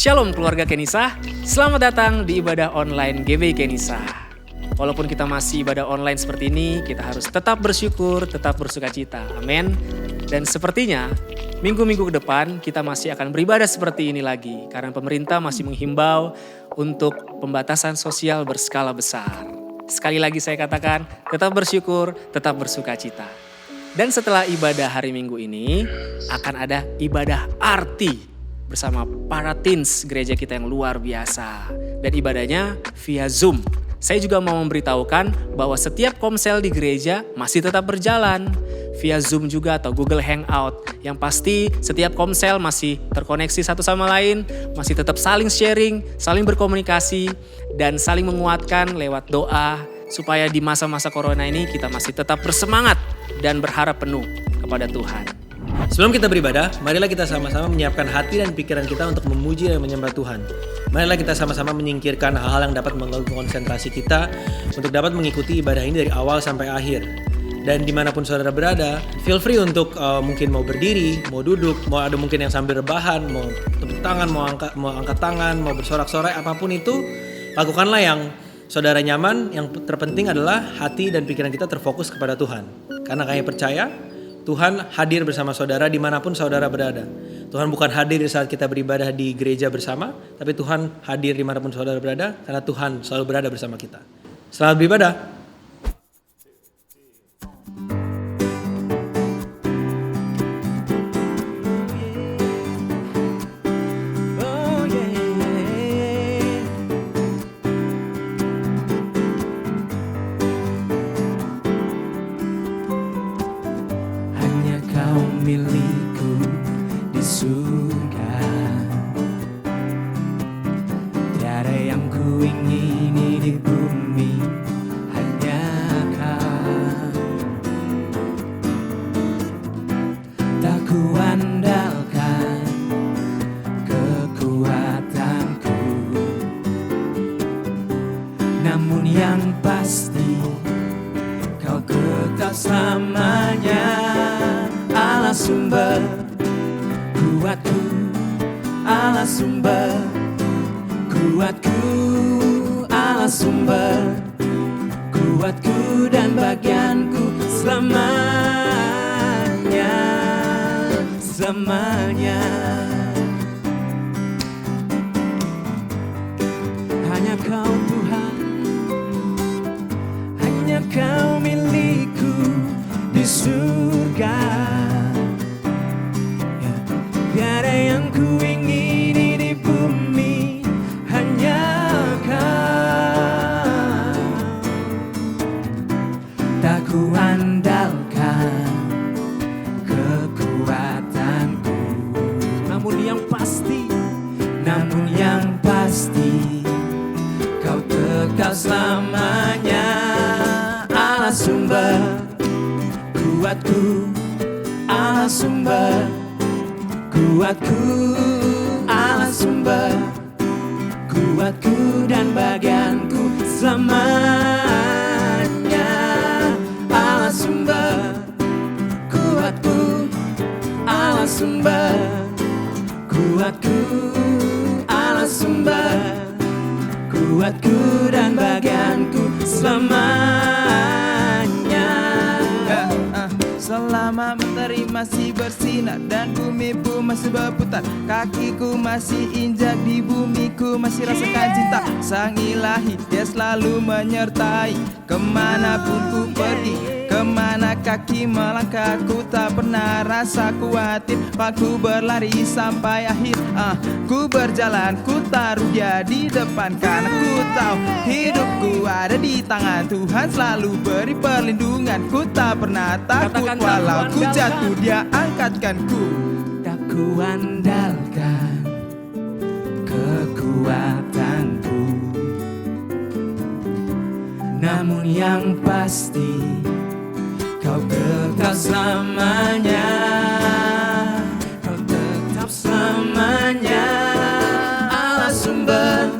Shalom keluarga Kenisa, selamat datang di ibadah online GBI Kenisa. Walaupun kita masih ibadah online seperti ini, kita harus tetap bersyukur, tetap bersukacita. Amin. Dan sepertinya minggu-minggu ke depan kita masih akan beribadah seperti ini lagi. Karena pemerintah masih menghimbau untuk pembatasan sosial berskala besar. Sekali lagi saya katakan, tetap bersyukur, tetap bersukacita. Dan setelah ibadah hari Minggu ini, akan ada ibadah arti bersama para teens gereja kita yang luar biasa. Dan ibadahnya via Zoom. Saya juga mau memberitahukan bahwa setiap komsel di gereja masih tetap berjalan. Via Zoom juga atau Google Hangout. Yang pasti setiap komsel masih terkoneksi satu sama lain. Masih tetap saling sharing, saling berkomunikasi. Dan saling menguatkan lewat doa. Supaya di masa-masa corona ini kita masih tetap bersemangat dan berharap penuh kepada Tuhan. Sebelum kita beribadah, marilah kita sama-sama menyiapkan hati dan pikiran kita untuk memuji dan menyembah Tuhan. Marilah kita sama-sama menyingkirkan hal-hal yang dapat mengganggu konsentrasi kita untuk dapat mengikuti ibadah ini dari awal sampai akhir. Dan dimanapun saudara berada, feel free untuk mungkin mau berdiri, mau duduk, mau ada mungkin yang sambil rebahan, mau tepuk tangan, mau angkat tangan, mau bersorak-sorai, apapun itu, lakukanlah yang saudara nyaman. Yang terpenting adalah hati dan pikiran kita terfokus kepada Tuhan. Karena kami percaya Tuhan hadir bersama saudara dimanapun saudara berada. Tuhan bukan hadir di saat kita beribadah di gereja bersama, tapi Tuhan hadir dimanapun saudara berada, karena Tuhan selalu berada bersama kita. Selamat beribadah. Milikku di surga, tiada yang ku ingini di bumi, hanya Kau. Tak ku andalkan kekuatanku, namun yang pasti Kau kekal selamanya. Allah sumber kuatku, Allah sumber kuatku, Allah sumber kuatku dan bagianku selamanya, selamanya. Hanya Kau Tuhan, hanya Kau milikku di surga. Tiada yang ku ingini di bumi, hanya Kau. Tak ku andalkan kekuatanku, namun yang pasti Kau kekal selamanya. Allah sumber kuatku, Allah sumber kuatku, Allah sumber kuatku dan bagianku selamanya. Allah sumber kuatku, Allah sumber kuatku, Allah sumber kuatku dan bagianku selamanya. Selama mentari masih bersinar dan bumi pun masih berputar, kakiku masih injak di bumiku, masih rasakan cinta Sang Ilahi. Dia selalu menyertai kemanapun ku pergi, kemana kaki melangkah, ku tak pernah rasa khawatir. Aku berlari sampai akhir, ku berjalan, ku taruh Dia di depan, karena ku tahu hidupku ada di tangan Tuhan. Selalu beri perlindungan, ku tak pernah takut. Walau ku jatuh, Dia angkatkan ku. Tak ku andalkan kekuatanku, namun yang pasti Kau kekal selamanya. Kau tetap selamanya. Allah sumber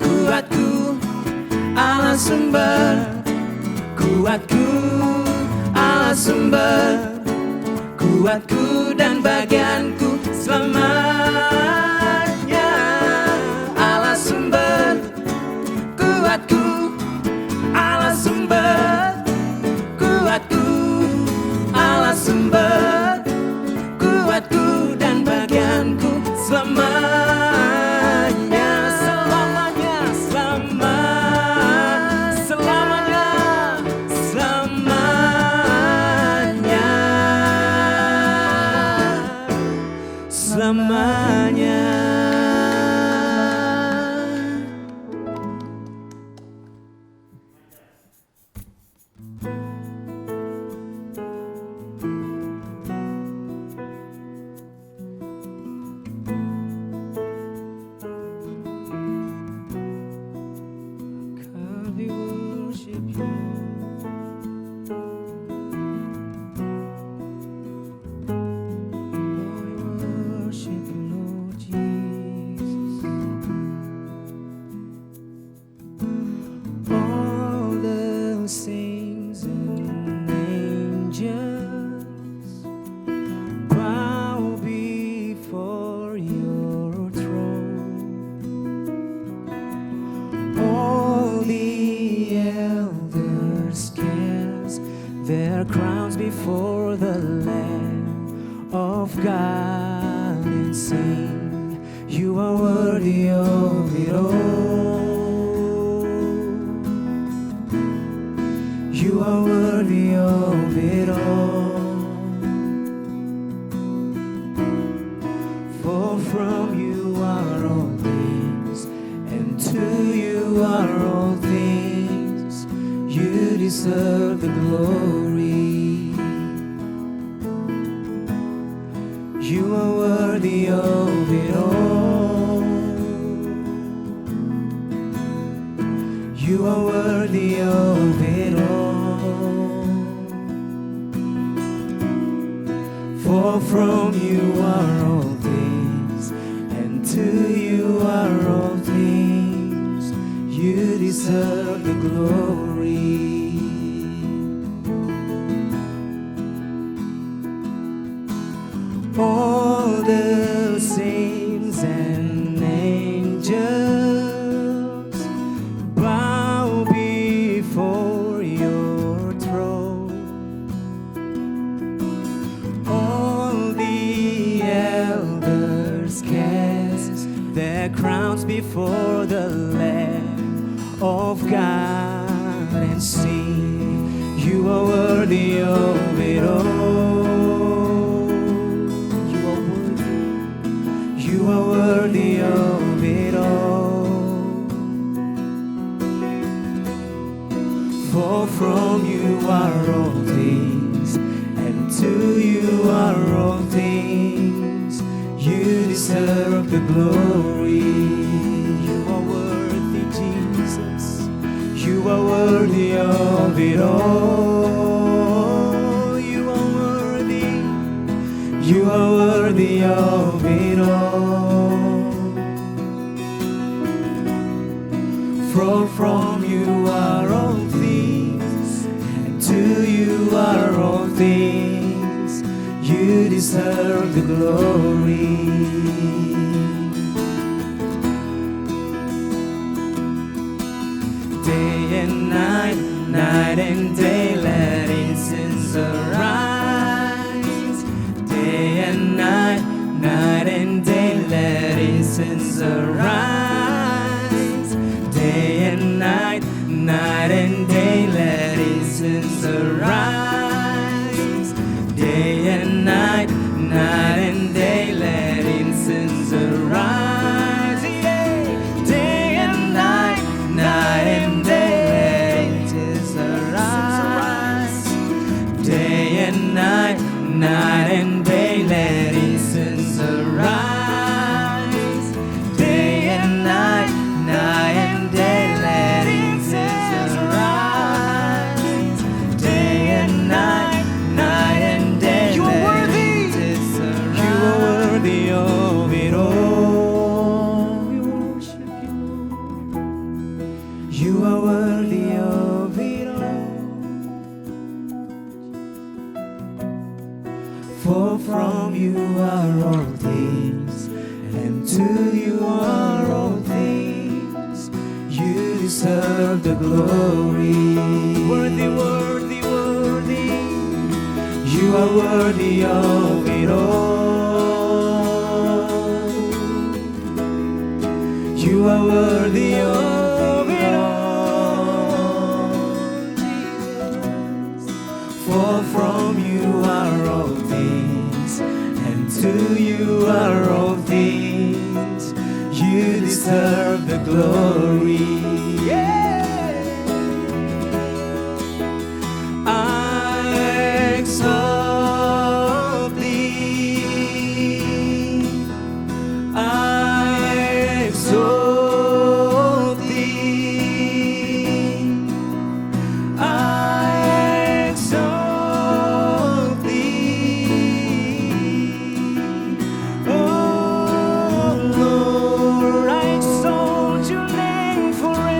kuatku, Allah sumber kuatku, Allah sumber kuatku dan bagianku selamanya. saints and angels bow before your throne. All the elders cast their crowns before the Lamb of God and sing, you are worthy of it all. You are worthy of it all. For from you are all things, and to you are all things. You deserve the glory. You are worthy of it all. You are worthy of it all. For from you are all things, and to you are all things. You deserve the glory. All the saints and angels bow before your throne. All the elders cast their crowns before the Lamb of God and sing, you are worthy of it all. You are worthy of it all. For from you are all things, and to you are all things. You deserve the glory. You are worthy, Jesus. You are worthy of it all. You are worthy. You are worthy of it all. For from you are all things, and to you are all things. You deserve the glory. Day and night, night and day, let incense arise. Day and night, night and day, let incense arise. Day and night, night and day, let incense arise. Day and night, night and day, let incense arise. Yeah. Day and night, night and day, let incense arise. Day and night, night and day, let incense arise. Day and night, night and day, let incense arise. Day and night, night and day, you are worthy. You are worthy of it all. We worship you. You are worthy of it all. For from you are all things, and to you are all things. You deserve the glory. Worthy, worthy, worthy. You are worthy of it all. You are worthy of it all, Jesus. For from you are all things, and to you are all things. You deserve the glory. I exalt thee. I exalt thee. I exalt thee. Oh Lord, I exalt your name forever.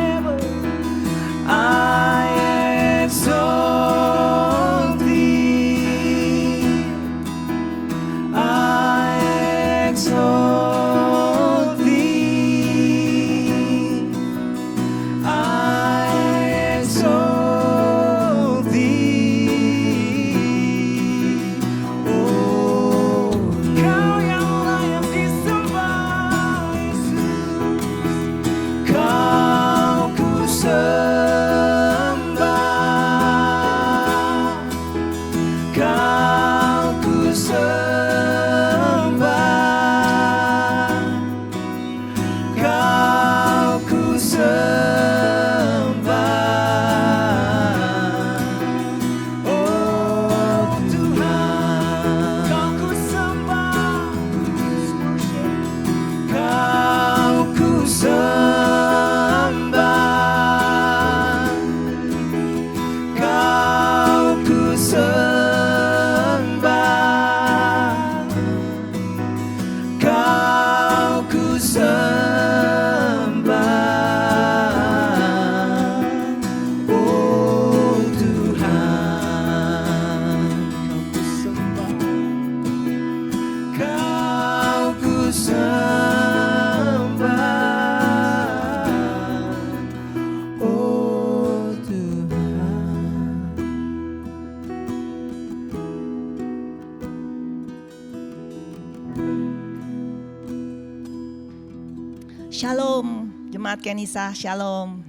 Shalom, Jemaat Kenisa, Shalom.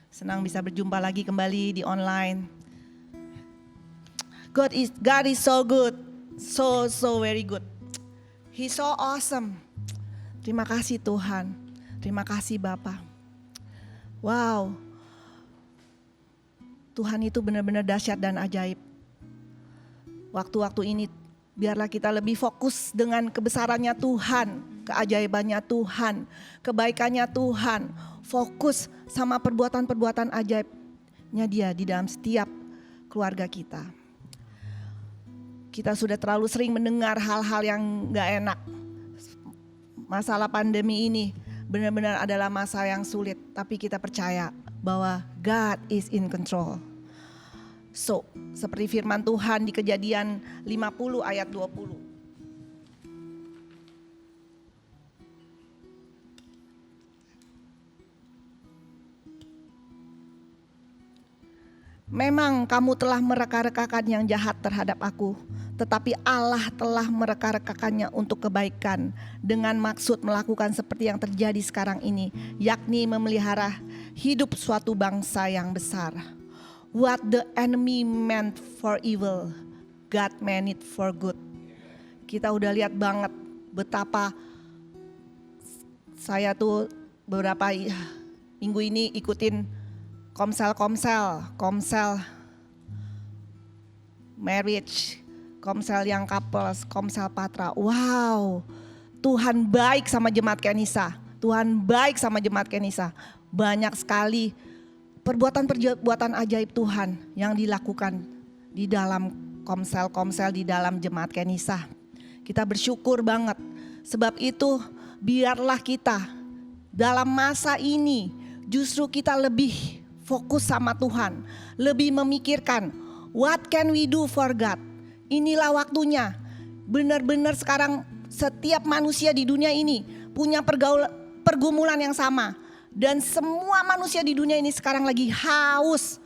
Senang bisa berjumpa lagi kembali di online. God is so good, so very good. He's so awesome. Terima kasih Tuhan, terima kasih Bapa. Wow, Tuhan itu benar-benar dahsyat dan ajaib. Waktu-waktu ini biarlah kita lebih fokus dengan kebesarannya Tuhan, keajaibannya Tuhan, kebaikannya Tuhan. Fokus sama perbuatan-perbuatan ajaibnya Dia di dalam setiap keluarga kita. Kita sudah terlalu sering mendengar hal-hal yang gak enak. Masalah pandemi ini benar-benar adalah masa yang sulit, tapi kita percaya bahwa God is in control. So, seperti firman Tuhan di Kejadian 50 ayat 20. Memang kamu telah mereka-rekakan yang jahat terhadap aku, tetapi Allah telah mereka-rekakannya untuk kebaikan dengan maksud melakukan seperti yang terjadi sekarang ini, yakni memelihara hidup suatu bangsa yang besar. What the enemy meant for evil, God meant it for good. Kita udah lihat banget betapa saya tuh beberapa minggu ini ikutin komsel marriage, komsel yang couples, komsel patra. Wow, Tuhan baik sama Jemaat Kenisa. Tuhan baik sama Jemaat Kenisa. Banyak sekali perbuatan-perbuatan ajaib Tuhan yang dilakukan di dalam komsel-komsel di dalam Jemaat Kenisa. Kita bersyukur banget. Sebab itu biarlah kita dalam masa ini justru kita lebih fokus sama Tuhan. Lebih memikirkan what can we do for God. Inilah waktunya. Benar-benar sekarang setiap manusia di dunia ini punya pergumulan yang sama. Dan semua manusia di dunia ini sekarang lagi haus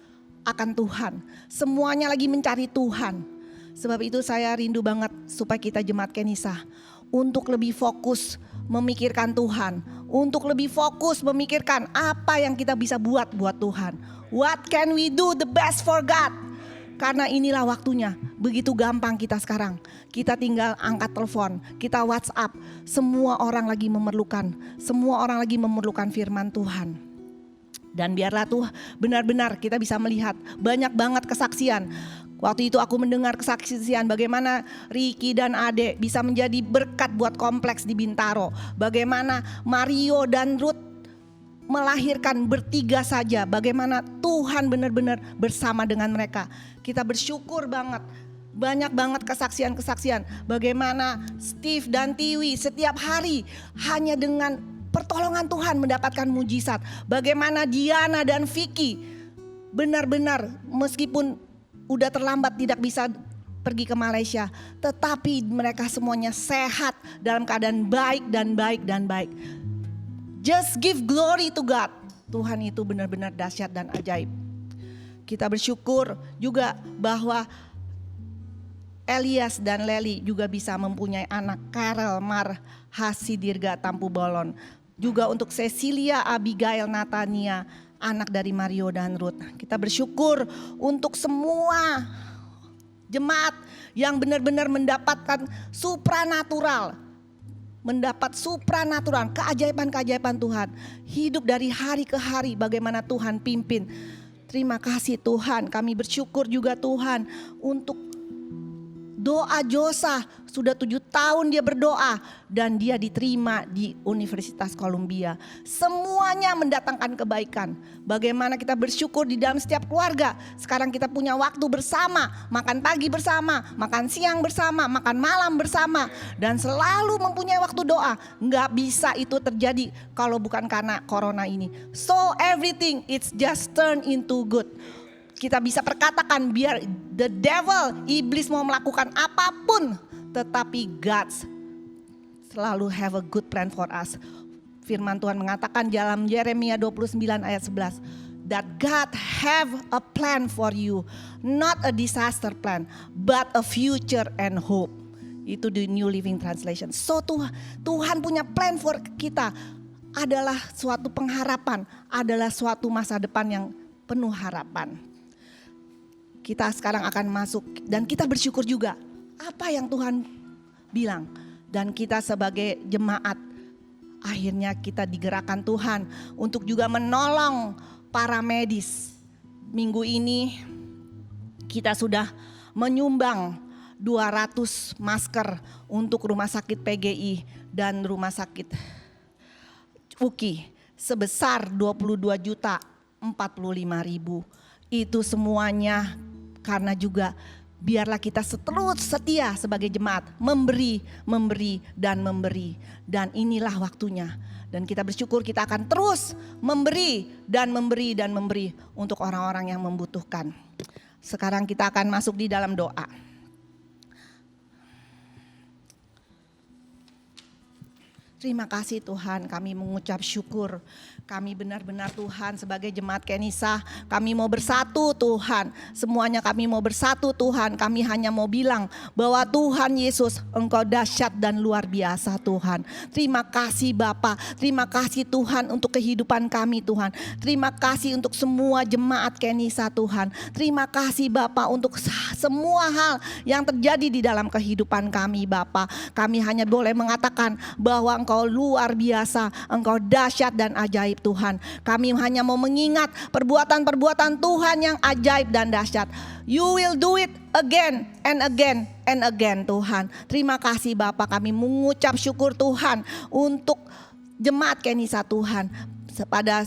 akan Tuhan. Semuanya lagi mencari Tuhan. Sebab itu saya rindu banget supaya kita Jemaat Kenisa untuk lebih fokus memikirkan Tuhan. Untuk lebih fokus memikirkan apa yang kita bisa buat Tuhan. What can we do the best for God? Karena inilah waktunya. Begitu gampang kita sekarang. Kita tinggal angkat telepon, kita WhatsApp. Semua orang lagi memerlukan. Semua orang lagi memerlukan firman Tuhan. Dan biarlah tuh benar-benar kita bisa melihat banyak banget kesaksian. Waktu itu aku mendengar kesaksian bagaimana Ricky dan Ade bisa menjadi berkat buat kompleks di Bintaro. Bagaimana Mario dan Ruth melahirkan bertiga saja. Bagaimana Tuhan benar-benar bersama dengan mereka. Kita bersyukur banget. Banyak banget kesaksian-kesaksian. Bagaimana Steve dan Tiwi setiap hari hanya dengan pertolongan Tuhan mendapatkan mujizat. Bagaimana Diana dan Vicky benar-benar meskipun udah terlambat tidak bisa pergi ke Malaysia. Tetapi mereka semuanya sehat dalam keadaan baik dan baik dan baik. Just give glory to God. Tuhan itu benar-benar dahsyat dan ajaib. Kita bersyukur juga bahwa Elias dan Leli juga bisa mempunyai anak, Karel Mar Hasidirga Tampu Bolon. Juga untuk Cecilia Abigail Natania, anak dari Mario dan Ruth. Kita bersyukur untuk semua jemaat yang benar-benar mendapatkan supranatural. Mendapat supranatural, keajaiban-keajaiban Tuhan. Hidup dari hari ke hari bagaimana Tuhan pimpin. Terima kasih Tuhan, kami bersyukur juga Tuhan untuk doa Josa. Sudah 7 tahun dia berdoa dan dia diterima di Universitas Columbia. Semuanya mendatangkan kebaikan. Bagaimana kita bersyukur di dalam setiap keluarga. Sekarang kita punya waktu bersama, makan pagi bersama, makan siang bersama, makan malam bersama. Dan selalu mempunyai waktu doa. Nggak bisa itu terjadi kalau bukan karena corona ini. So everything it's just turn into good. Kita bisa perkatakan biar the devil, iblis mau melakukan apapun, tetapi God selalu have a good plan for us. Firman Tuhan mengatakan dalam Yeremia 29 ayat 11, that God have a plan for you, not a disaster plan, but a future and hope. Itu the New Living Translation. So Tuhan punya plan for kita. adalah suatu pengharapan, adalah suatu masa depan yang penuh harapan. Kita sekarang akan masuk dan kita bersyukur juga apa yang Tuhan bilang. Dan kita sebagai jemaat akhirnya kita digerakkan Tuhan untuk juga menolong para medis. Minggu ini kita sudah menyumbang 200 masker untuk rumah sakit PGI dan rumah sakit UKI sebesar 22.045.000. Itu semuanya karena juga biarlah kita terus setia sebagai jemaat memberi, dan memberi. Dan inilah waktunya. Dan kita bersyukur kita akan terus memberi dan memberi untuk orang-orang yang membutuhkan. Sekarang kita akan masuk di dalam doa. Terima kasih Tuhan, kami mengucap syukur. Kami benar-benar Tuhan sebagai jemaat Kenisa, kami mau bersatu Tuhan. Semuanya kami mau bersatu Tuhan. Kami hanya mau bilang bahwa Tuhan Yesus, Engkau dahsyat dan luar biasa Tuhan. Terima kasih Bapa, terima kasih Tuhan untuk kehidupan kami Tuhan. Terima kasih untuk semua jemaat Kenisa Tuhan. Terima kasih Bapa untuk semua hal yang terjadi di dalam kehidupan kami Bapa. Kami hanya boleh mengatakan bahwa Engkau luar biasa, Engkau dahsyat dan ajaib Tuhan. Kami hanya mau mengingat perbuatan-perbuatan Tuhan yang ajaib dan dahsyat. You will do it again and again and again Tuhan. Terima kasih Bapa, kami mengucap syukur Tuhan untuk jemaat Kenisa Tuhan. Pada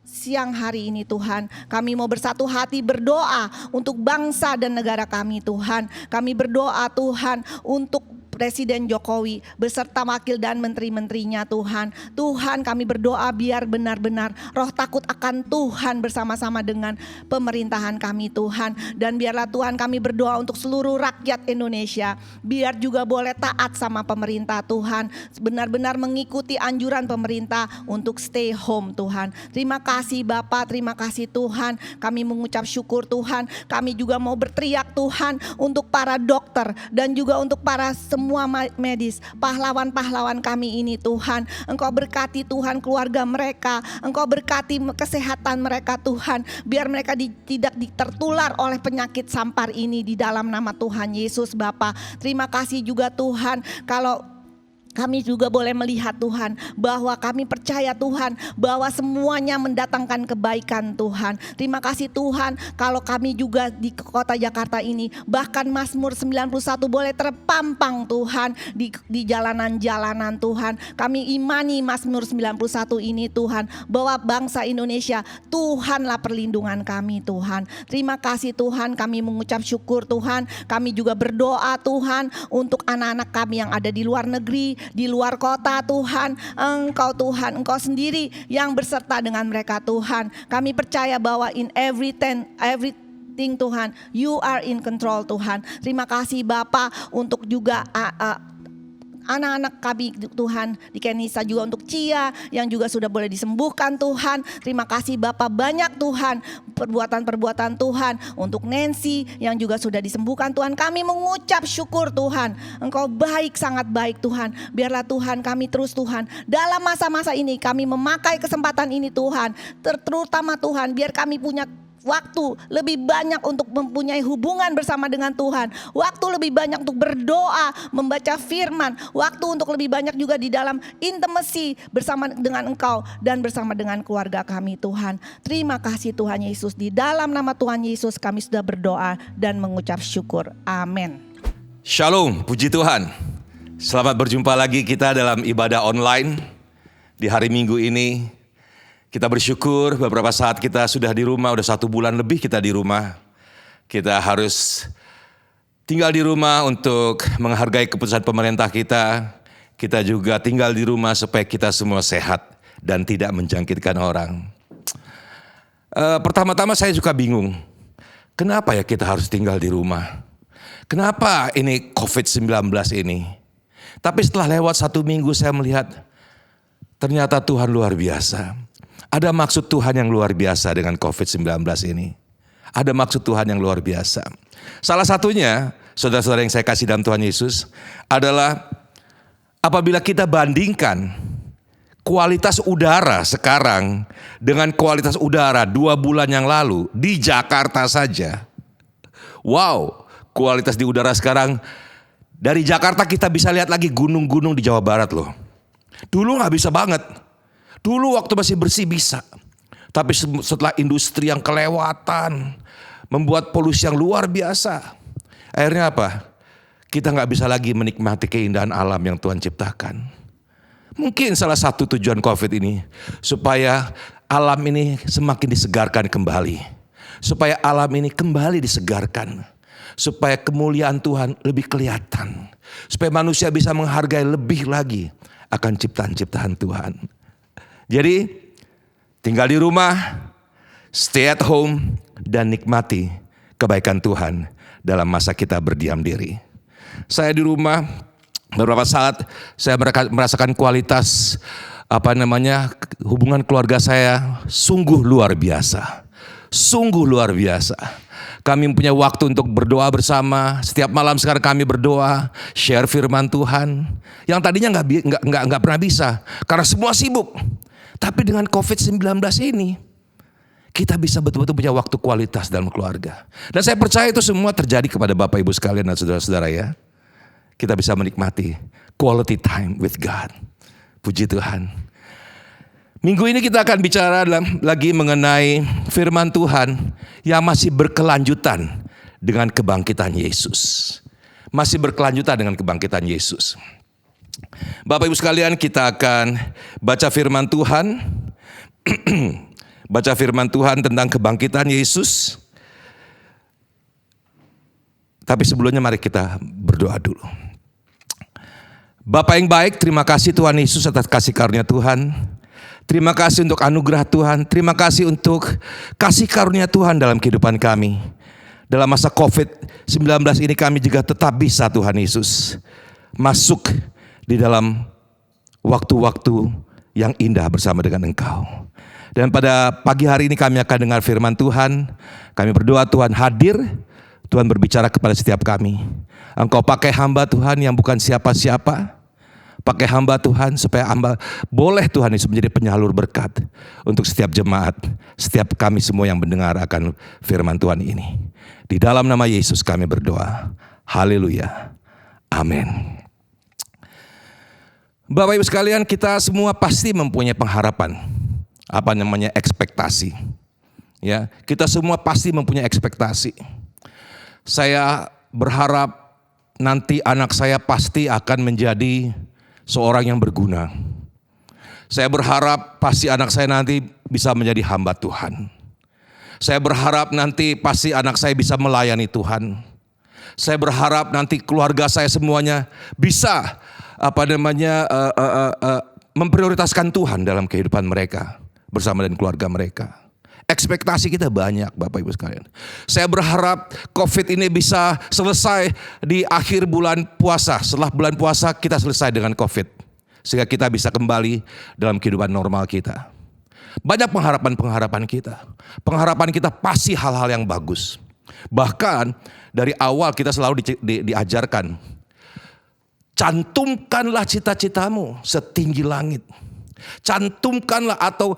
siang hari ini Tuhan, kami mau bersatu hati berdoa untuk bangsa dan negara kami Tuhan. Kami berdoa Tuhan untuk Presiden Jokowi beserta wakil dan menteri-menterinya Tuhan. Tuhan kami berdoa biar benar-benar roh takut akan Tuhan bersama-sama dengan pemerintahan kami Tuhan. Dan biarlah Tuhan kami berdoa untuk seluruh rakyat Indonesia. Biar juga boleh taat sama pemerintah Tuhan. Benar-benar mengikuti anjuran pemerintah untuk stay home Tuhan. Terima kasih Bapak, terima kasih Tuhan. Kami mengucap syukur Tuhan. Kami juga mau berteriak Tuhan untuk para dokter dan juga untuk para semua medis, pahlawan-pahlawan kami ini Tuhan. Engkau berkati Tuhan keluarga mereka, Engkau berkati kesehatan mereka Tuhan. Biar mereka tidak tertular oleh penyakit sampar ini di dalam nama Tuhan Yesus Bapa. Terima kasih juga Tuhan kalau kami juga boleh melihat Tuhan bahwa kami percaya Tuhan bahwa semuanya mendatangkan kebaikan Tuhan. Terima kasih Tuhan kalau kami juga di kota Jakarta ini bahkan Mazmur 91 boleh terpampang Tuhan di jalanan-jalanan Tuhan. Kami imani Mazmur 91 ini Tuhan bahwa bangsa Indonesia Tuhanlah perlindungan kami Tuhan. Terima kasih Tuhan, kami mengucap syukur Tuhan. Kami juga berdoa Tuhan untuk anak-anak kami yang ada di luar negeri, di luar kota Tuhan. Engkau Tuhan, Engkau sendiri yang berserta dengan mereka Tuhan. Kami percaya bahwa in everything Tuhan, You are in control Tuhan. Terima kasih Bapa untuk juga anak-anak kami Tuhan di Kenisa, juga untuk Cia yang juga sudah boleh disembuhkan Tuhan. Terima kasih Bapak banyak Tuhan perbuatan-perbuatan Tuhan untuk Nancy yang juga sudah disembuhkan Tuhan. Kami mengucap syukur Tuhan, Engkau baik, sangat baik Tuhan. Biarlah Tuhan kami terus Tuhan dalam masa-masa ini kami memakai kesempatan ini Tuhan, terutama Tuhan biar kami punya waktu lebih banyak untuk mempunyai hubungan bersama dengan Tuhan. Waktu lebih banyak untuk berdoa, membaca firman. Waktu untuk lebih banyak juga di dalam intimacy bersama dengan Engkau dan bersama dengan keluarga kami Tuhan. Terima kasih Tuhan Yesus. Di dalam nama Tuhan Yesus kami sudah berdoa dan mengucap syukur. Amin. Shalom, puji Tuhan. Selamat berjumpa lagi kita dalam ibadah online di hari Minggu ini. Kita bersyukur beberapa saat kita sudah di rumah, udah 1 bulan lebih kita di rumah. Kita harus tinggal di rumah untuk menghargai keputusan pemerintah kita. Kita juga tinggal di rumah supaya kita semua sehat dan tidak menjangkitkan orang. Pertama-tama saya juga bingung, kenapa ya kita harus tinggal di rumah? Kenapa ini COVID-19 ini? Tapi setelah lewat 1 minggu saya melihat ternyata Tuhan luar biasa. Ada maksud Tuhan yang luar biasa dengan COVID-19 ini. Ada maksud Tuhan yang luar biasa. Salah satunya, saudara-saudara yang saya kasih dalam Tuhan Yesus, adalah apabila kita bandingkan kualitas udara sekarang dengan kualitas udara 2 bulan yang lalu di Jakarta saja. Wow, kualitas di udara sekarang dari Jakarta kita bisa lihat lagi gunung-gunung di Jawa Barat loh. Dulu gak bisa banget. Dulu waktu masih bersih bisa. Tapi setelah industri yang kelewatan, membuat polusi yang luar biasa. Akhirnya apa? Kita gak bisa lagi menikmati keindahan alam yang Tuhan ciptakan. Mungkin salah satu tujuan COVID ini supaya alam ini semakin disegarkan kembali. Supaya alam ini kembali disegarkan. Supaya kemuliaan Tuhan lebih kelihatan. Supaya manusia bisa menghargai lebih lagi akan ciptaan-ciptaan Tuhan. Jadi tinggal di rumah, stay at home, dan nikmati kebaikan Tuhan dalam masa kita berdiam diri. Saya di rumah beberapa saat saya merasakan kualitas hubungan keluarga saya sungguh luar biasa. Sungguh luar biasa. Kami punya waktu untuk berdoa bersama. Setiap malam sekarang kami berdoa, share firman Tuhan. Yang tadinya nggak pernah bisa karena semua sibuk. Tapi dengan COVID-19 ini kita bisa betul-betul punya waktu kualitas dalam keluarga. Dan saya percaya itu semua terjadi kepada Bapak Ibu sekalian dan saudara-saudara ya. Kita bisa menikmati quality time with God. Puji Tuhan. Minggu ini kita akan bicara lagi mengenai firman Tuhan yang masih berkelanjutan dengan kebangkitan Yesus. Masih berkelanjutan dengan kebangkitan Yesus. Bapak Ibu sekalian, kita akan baca firman Tuhan. Baca firman Tuhan tentang kebangkitan Yesus. Tapi sebelumnya mari kita berdoa dulu. Bapa yang baik, terima kasih Tuhan Yesus atas kasih karunia Tuhan. Terima kasih untuk anugerah Tuhan. Terima kasih untuk kasih karunia Tuhan dalam kehidupan kami. Dalam masa COVID-19 ini kami juga tetap bisa Tuhan Yesus masuk di dalam waktu-waktu yang indah bersama dengan Engkau. Dan pada pagi hari ini kami akan dengar firman Tuhan. Kami berdoa Tuhan hadir. Tuhan berbicara kepada setiap kami. Engkau pakai hamba Tuhan yang bukan siapa-siapa. Pakai hamba Tuhan supaya hamba boleh Tuhan Yesus menjadi penyalur berkat untuk setiap jemaat, setiap kami semua yang mendengar akan firman Tuhan ini. Di dalam nama Yesus kami berdoa. Haleluya. Amin. Bapak Ibu sekalian, kita semua pasti mempunyai pengharapan. Ekspektasi. Ya, kita semua pasti mempunyai ekspektasi. Saya berharap nanti anak saya pasti akan menjadi seorang yang berguna. Saya berharap pasti anak saya nanti bisa menjadi hamba Tuhan. Saya berharap nanti pasti anak saya bisa melayani Tuhan. Saya berharap nanti keluarga saya semuanya bisa memprioritaskan Tuhan dalam kehidupan mereka bersama dengan keluarga mereka. Ekspektasi kita banyak Bapak Ibu sekalian. Saya berharap COVID ini bisa selesai di akhir bulan puasa. Setelah bulan puasa kita selesai dengan COVID. Sehingga kita bisa kembali dalam kehidupan normal kita. Banyak pengharapan kita. Pengharapan kita pasti hal-hal yang bagus. Bahkan dari awal kita selalu diajarkan. Cantumkanlah cita-citamu setinggi langit. Cantumkanlah atau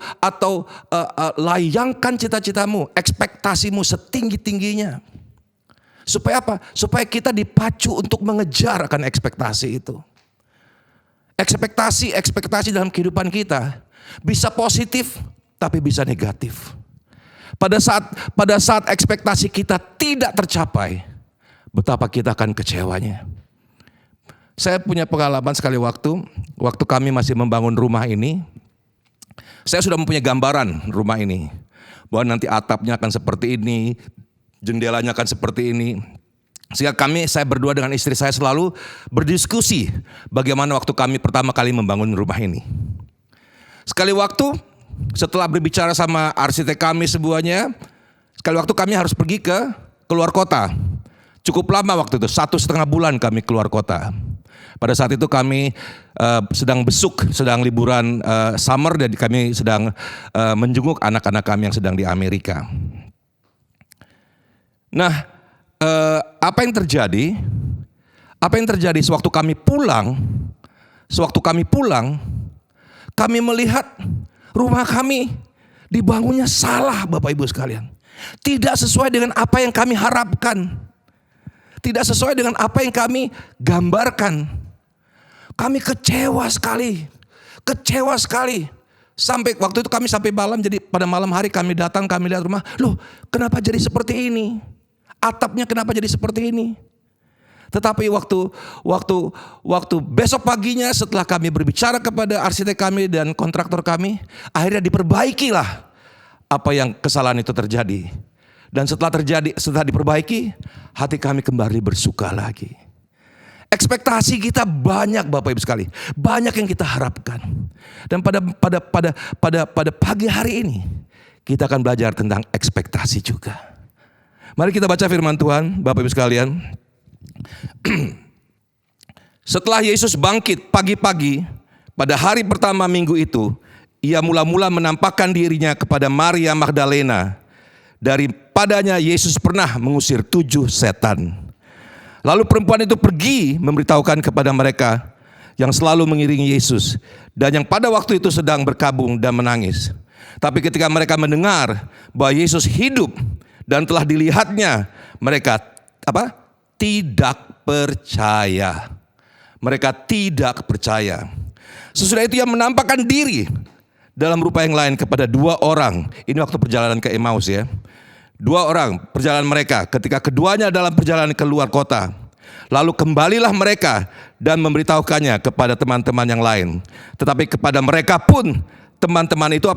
layangkan cita-citamu, ekspektasimu setinggi-tingginya. Supaya apa? Supaya kita dipacu untuk mengejar akan ekspektasi itu. Ekspektasi dalam kehidupan kita bisa positif tapi bisa negatif. Pada saat ekspektasi kita tidak tercapai, betapa kita akan kecewanya. Saya punya pengalaman sekali waktu kami masih membangun rumah ini, saya sudah mempunyai gambaran rumah ini. Bahwa nanti atapnya akan seperti ini, jendelanya akan seperti ini. Sehingga saya berdua dengan istri saya selalu berdiskusi bagaimana waktu kami pertama kali membangun rumah ini. Sekali waktu setelah berbicara sama arsitek kami semuanya, sekali waktu kami harus pergi ke keluar kota. Cukup lama waktu itu, 1,5 bulan kami keluar kota. Pada saat itu kami sedang liburan summer dan kami sedang menjenguk anak-anak kami yang sedang di Amerika. Nah, apa yang terjadi? Sewaktu kami pulang, kami melihat rumah kami dibangunnya salah, Bapak Ibu sekalian. Tidak sesuai dengan apa yang kami harapkan. Tidak sesuai dengan apa yang kami gambarkan. Kami kecewa sekali. Kecewa sekali. Sampai waktu itu kami sampai malam, jadi pada malam hari kami datang, kami lihat rumah. Loh, kenapa jadi seperti ini? Atapnya kenapa jadi seperti ini? Tetapi waktu besok paginya setelah kami berbicara kepada arsitek kami dan kontraktor kami, akhirnya diperbaikilah apa yang kesalahan itu terjadi. Dan setelah diperbaiki, hati kami kembali bersuka lagi. Ekspektasi kita banyak, Bapak Ibu sekali, banyak yang kita harapkan. Dan pada pagi hari ini kita akan belajar tentang ekspektasi juga. Mari kita baca firman Tuhan, Bapak Ibu sekalian. Setelah Yesus bangkit pagi-pagi pada hari pertama minggu itu, ia mula-mula menampakkan dirinya kepada Maria Magdalena. Daripadanya Yesus pernah mengusir 7 setan. Lalu perempuan itu pergi memberitahukan kepada mereka yang selalu mengiringi Yesus dan yang pada waktu itu sedang berkabung dan menangis. Tapi ketika mereka mendengar bahwa Yesus hidup dan telah dilihatnya, mereka tidak percaya. Mereka tidak percaya. Sesudah itu ia menampakkan diri dalam rupa yang lain kepada 2 orang. Ini waktu perjalanan ke Emmaus ya. 2 orang perjalanan mereka ketika keduanya dalam perjalanan keluar kota. Lalu kembalilah mereka dan memberitahukannya kepada teman-teman yang lain. Tetapi kepada mereka pun teman-teman itu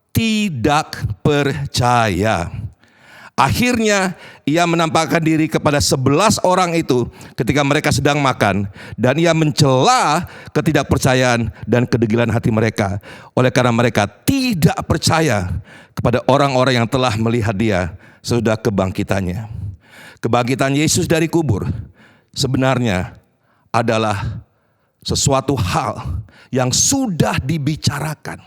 tidak percaya. Akhirnya ia menampakkan diri kepada 11 orang itu ketika mereka sedang makan. Dan ia mencela ketidakpercayaan dan kedegilan hati mereka. Oleh karena mereka tidak percaya kepada orang-orang yang telah melihat dia sesudah kebangkitannya. Kebangkitan Yesus dari kubur sebenarnya adalah sesuatu hal yang sudah dibicarakan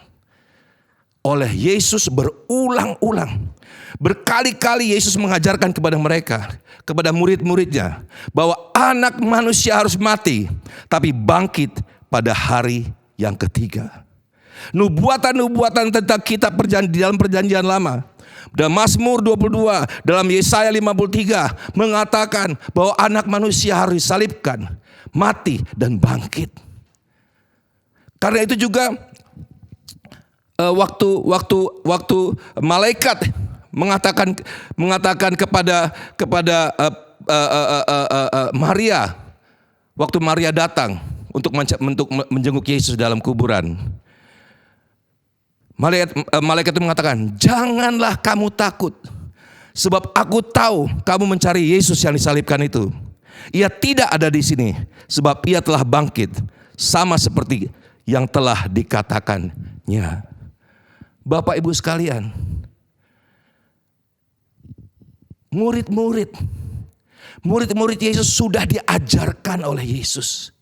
oleh Yesus berulang-ulang. Berkali-kali Yesus mengajarkan kepada mereka, kepada murid-muridnya, bahwa anak manusia harus mati, tapi bangkit pada hari yang ketiga. Nubuatan-nubuatan tentang kitab di dalam perjanjian lama, dalam Mazmur 22, dalam Yesaya 53 mengatakan bahwa anak manusia harus disalibkan, mati dan bangkit. Karena itu juga waktu malaikat mengatakan kepada Maria, waktu Maria datang untuk menjenguk Yesus dalam kuburan, malaikat itu mengatakan, janganlah kamu takut, sebab aku tahu kamu mencari Yesus yang disalibkan itu. Ia tidak ada di sini, sebab ia telah bangkit, sama seperti yang telah dikatakannya. Bapak Ibu sekalian, murid-murid Yesus sudah diajarkan oleh Yesus,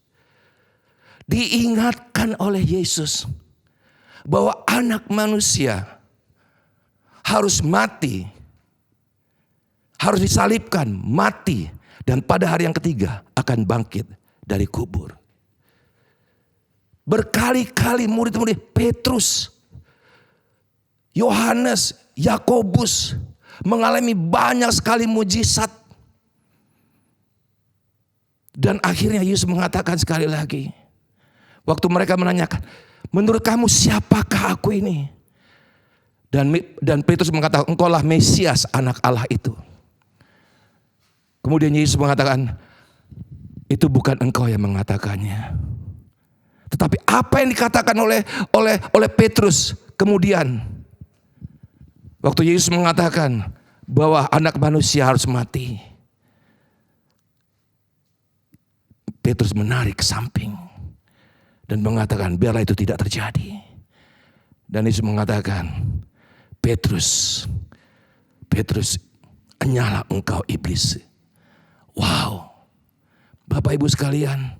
diingatkan oleh Yesus bahwa anak manusia harus mati, harus disalibkan, mati, dan pada hari yang ketiga akan bangkit dari kubur. Berkali-kali murid-murid Petrus, Yohanes, Yakobus mengalami banyak sekali mujizat. Dan akhirnya Yesus mengatakan sekali lagi, waktu mereka menanyakan, menurut kamu siapakah aku ini? Dan Petrus mengatakan, engkaulah Mesias, anak Allah itu. Kemudian Yesus mengatakan, itu bukan engkau yang mengatakannya, tetapi apa yang dikatakan oleh Petrus kemudian, waktu Yesus mengatakan bahwa anak manusia harus mati, Petrus menarik ke samping dan mengatakan, biarlah itu tidak terjadi. Dan Yesus mengatakan, Petrus, hanyalah engkau iblis. Wow, Bapak Ibu sekalian,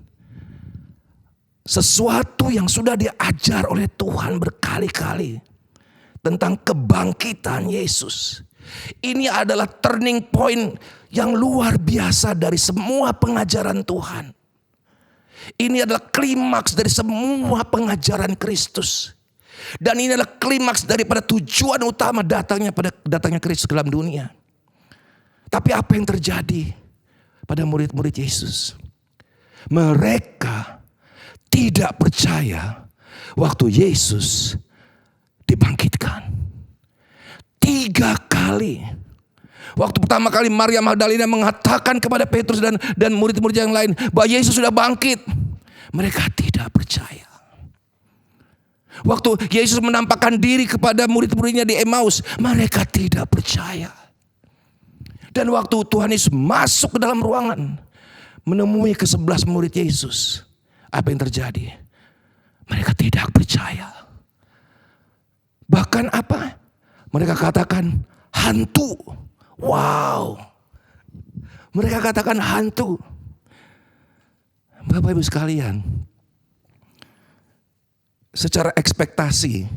sesuatu yang sudah diajar oleh Tuhan berkali-kali tentang kebangkitan Yesus. Ini adalah turning point yang luar biasa dari semua pengajaran Tuhan. Ini adalah klimaks dari semua pengajaran Kristus. Dan ini adalah klimaks daripada tujuan utama datangnya Kristus ke dalam dunia. Tapi apa yang terjadi pada murid-murid Yesus? Mereka tidak percaya waktu Yesus dibangkitkan. 3 kali. Waktu pertama kali Maria Magdalena mengatakan kepada Petrus dan murid-murid yang lain bahwa Yesus sudah bangkit. Mereka tidak percaya. Waktu Yesus menampakkan diri kepada murid-muridnya di Emmaus, mereka tidak percaya. Dan waktu Tuhan Yesus masuk ke dalam ruangan, menemui ke-11 murid Yesus, apa yang terjadi? Mereka tidak percaya. Bahkan apa? Mereka katakan hantu. Wow. Mereka katakan hantu. Bapak Ibu sekalian, secara ekspektasi,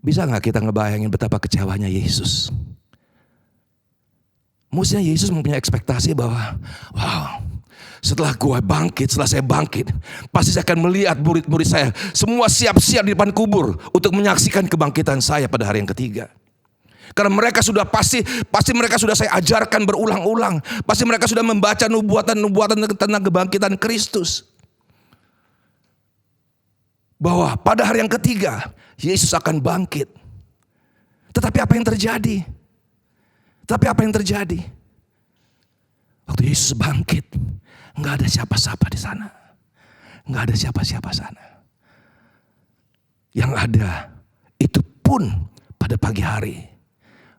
bisa gak kita ngebayangin betapa kecewanya Yesus? Mestinya Yesus mempunyai ekspektasi bahwa, wow, setelah saya bangkit, pasti saya akan melihat murid-murid saya semua siap-siap di depan kubur untuk menyaksikan kebangkitan saya pada hari yang ketiga. Karena mereka sudah pasti mereka sudah saya ajarkan berulang-ulang. Pasti mereka sudah membaca nubuatan tentang kebangkitan Kristus. Bahwa pada hari yang ketiga Yesus akan bangkit. Tetapi apa yang terjadi? Waktu Yesus bangkit, nggak ada siapa-siapa di sana. Nggak ada siapa-siapa sana. Yang ada itu pun pada pagi hari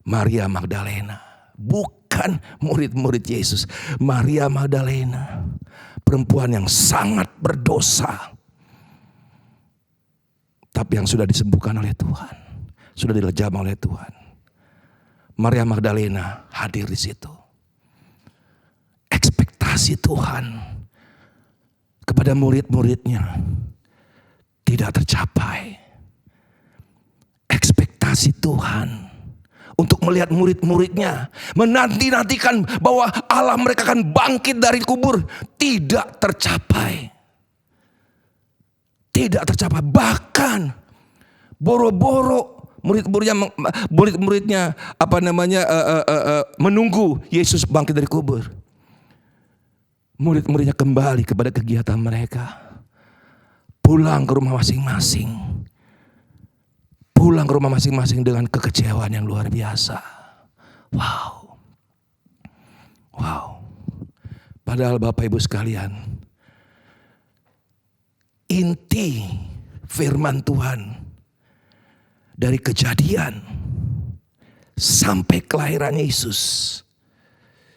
Maria Magdalena, bukan murid-murid Yesus. Maria Magdalena, perempuan yang sangat berdosa. Tapi yang sudah disembuhkan oleh Tuhan, sudah dilejamkan oleh Tuhan. Maria Magdalena hadir di situ. Ekspektasi Tuhan kepada murid-muridnya tidak tercapai. Ekspektasi Tuhan untuk melihat murid-muridnya menanti-nantikan bahwa Allah mereka akan bangkit dari kubur tidak tercapai. Bahkan boro-boro murid-muridnya menunggu Yesus bangkit dari kubur. Murid-muridnya kembali kepada kegiatan mereka. Pulang ke rumah masing-masing dengan kekecewaan yang luar biasa. Wow. Padahal Bapak Ibu sekalian, inti firman Tuhan dari kejadian sampai kelahiran Yesus,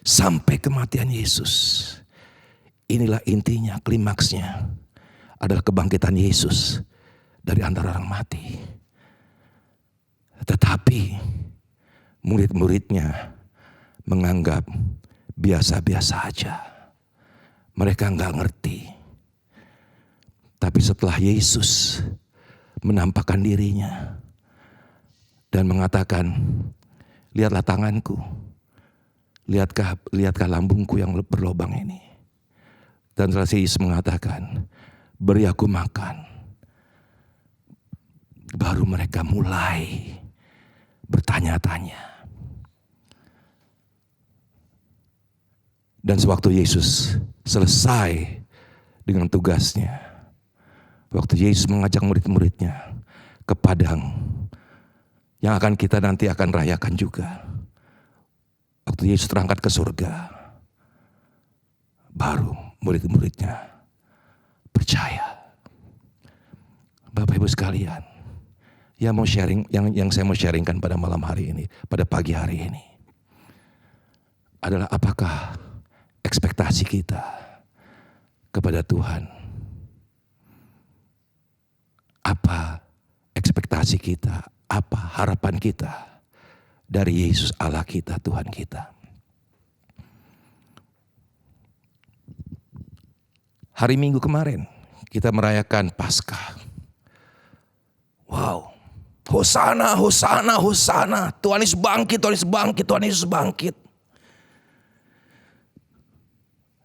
sampai kematian Yesus, inilah intinya, klimaksnya adalah kebangkitan Yesus dari antara orang mati. Tetapi murid-muridnya menganggap biasa-biasa aja. Mereka nggak ngerti. Tapi setelah Yesus menampakkan dirinya dan mengatakan, lihatlah tanganku, lihatkah lambungku yang berlubang ini. Dan setelah Yesus mengatakan, beri aku makan. Baru mereka mulai bertanya-tanya. Dan sewaktu Yesus selesai dengan tugasnya, waktu Yesus mengajak murid-muridnya ke padang yang akan kita nanti akan rayakan juga. Waktu Yesus terangkat ke surga, baru murid-muridnya percaya. Bapak Ibu sekalian, yang saya mau sharingkan pada malam hari ini, pada pagi hari ini, adalah apakah ekspektasi kita kepada Tuhan? Apa ekspektasi kita? Apa harapan kita dari Yesus Allah kita, Tuhan kita? Hari Minggu kemarin kita merayakan Paskah. Wow. Hosana, Hosana, Hosana. Tuhan Yesus bangkit, Tuhan Yesus bangkit, Tuhan Yesus bangkit.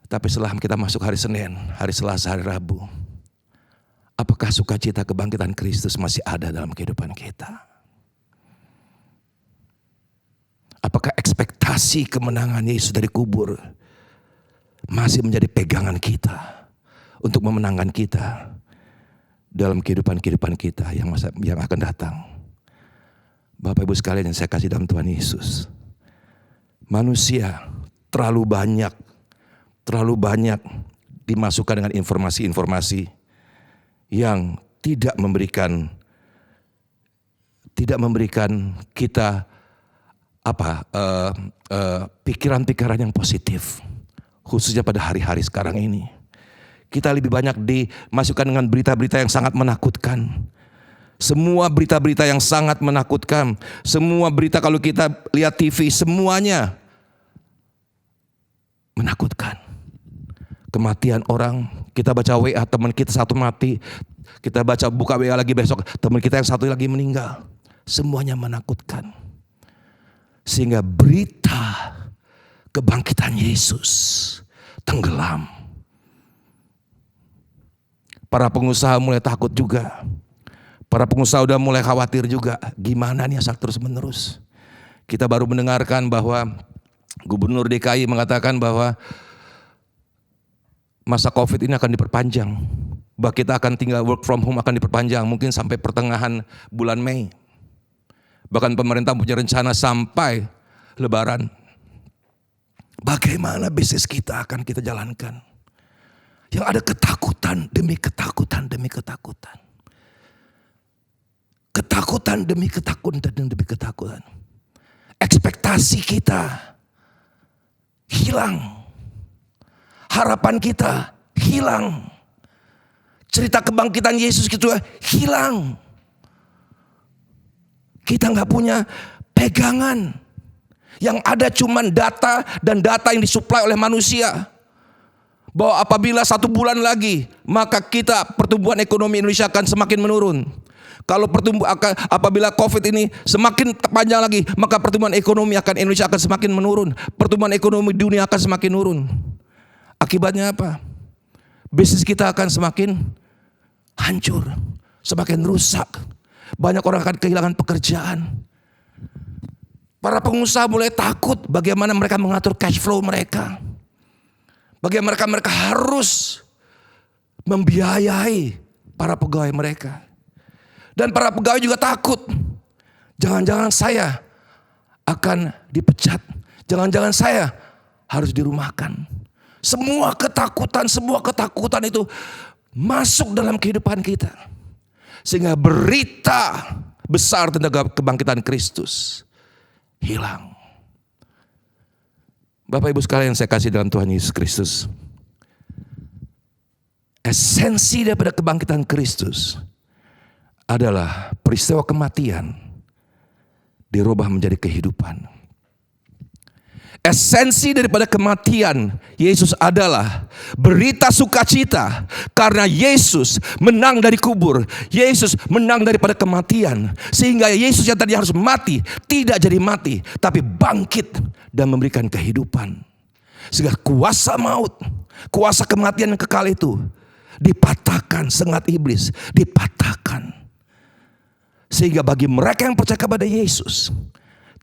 Tapi setelah kita masuk hari Senin, hari Selasa, hari Rabu, apakah sukacita kebangkitan Kristus masih ada dalam kehidupan kita? Apakah ekspektasi kemenangan Yesus dari kubur masih menjadi pegangan kita untuk memenangkan kita dalam kehidupan kita yang akan datang? Bapak Ibu sekalian yang saya kasih dalam Tuhan Yesus, manusia terlalu banyak dimasukkan dengan informasi-informasi yang tidak memberikan kita pikiran-pikiran yang positif, khususnya pada hari-hari sekarang ini. Kita lebih banyak dimasukkan dengan berita-berita yang sangat menakutkan. Semua berita-berita yang sangat menakutkan. Semua berita kalau kita lihat TV semuanya menakutkan. Kematian orang, kita baca WA teman kita satu mati, kita buka WA lagi besok teman kita yang satu lagi meninggal. Semuanya menakutkan. Sehingga berita kebangkitan Yesus tenggelam. Para pengusaha mulai takut juga. Para pengusaha udah mulai khawatir juga. Gimana nih asal terus menerus. Kita baru mendengarkan bahwa Gubernur DKI mengatakan bahwa masa COVID ini akan diperpanjang. Bahwa kita akan tinggal work from home akan diperpanjang. Mungkin sampai pertengahan bulan Mei. Bahkan pemerintah punya rencana sampai Lebaran. Bagaimana bisnis kita akan kita jalankan? Yang ada ketakutan demi ketakutan demi ketakutan. Ketakutan demi ketakutan demi ketakutan. Ekspektasi kita hilang. Harapan kita hilang. Cerita kebangkitan Yesus itu hilang. Kita nggak punya pegangan. Yang ada cuman data dan data yang disuplai oleh manusia. Bahwa apabila 1 bulan lagi, maka pertumbuhan ekonomi Indonesia akan semakin menurun. Kalau apabila COVID ini semakin panjang lagi, maka pertumbuhan ekonomi Indonesia akan semakin menurun. Pertumbuhan ekonomi dunia akan semakin menurun. Akibatnya apa? Bisnis kita akan semakin hancur, semakin rusak. Banyak orang akan kehilangan pekerjaan. Para pengusaha mulai takut bagaimana mereka mengatur cash flow mereka. Bagaimana mereka harus membiayai para pegawai mereka. Dan para pegawai juga takut. Jangan-jangan saya akan dipecat. Jangan-jangan saya harus dirumahkan. Semua ketakutan itu masuk dalam kehidupan kita. Sehingga berita besar tentang kebangkitan Kristus hilang. Bapak Ibu sekalian yang saya kasih dalam Tuhan Yesus Kristus. Esensi daripada kebangkitan Kristus adalah peristiwa kematian dirubah menjadi kehidupan. Esensi daripada kematian Yesus adalah berita sukacita karena Yesus menang dari kubur. Yesus menang daripada kematian. Sehingga Yesus yang tadi harus mati tidak jadi mati, tapi bangkit dan memberikan kehidupan. Sehingga kuasa maut, kuasa kematian yang kekal itu dipatahkan, sengat iblis dipatahkan. Sehingga bagi mereka yang percaya kepada Yesus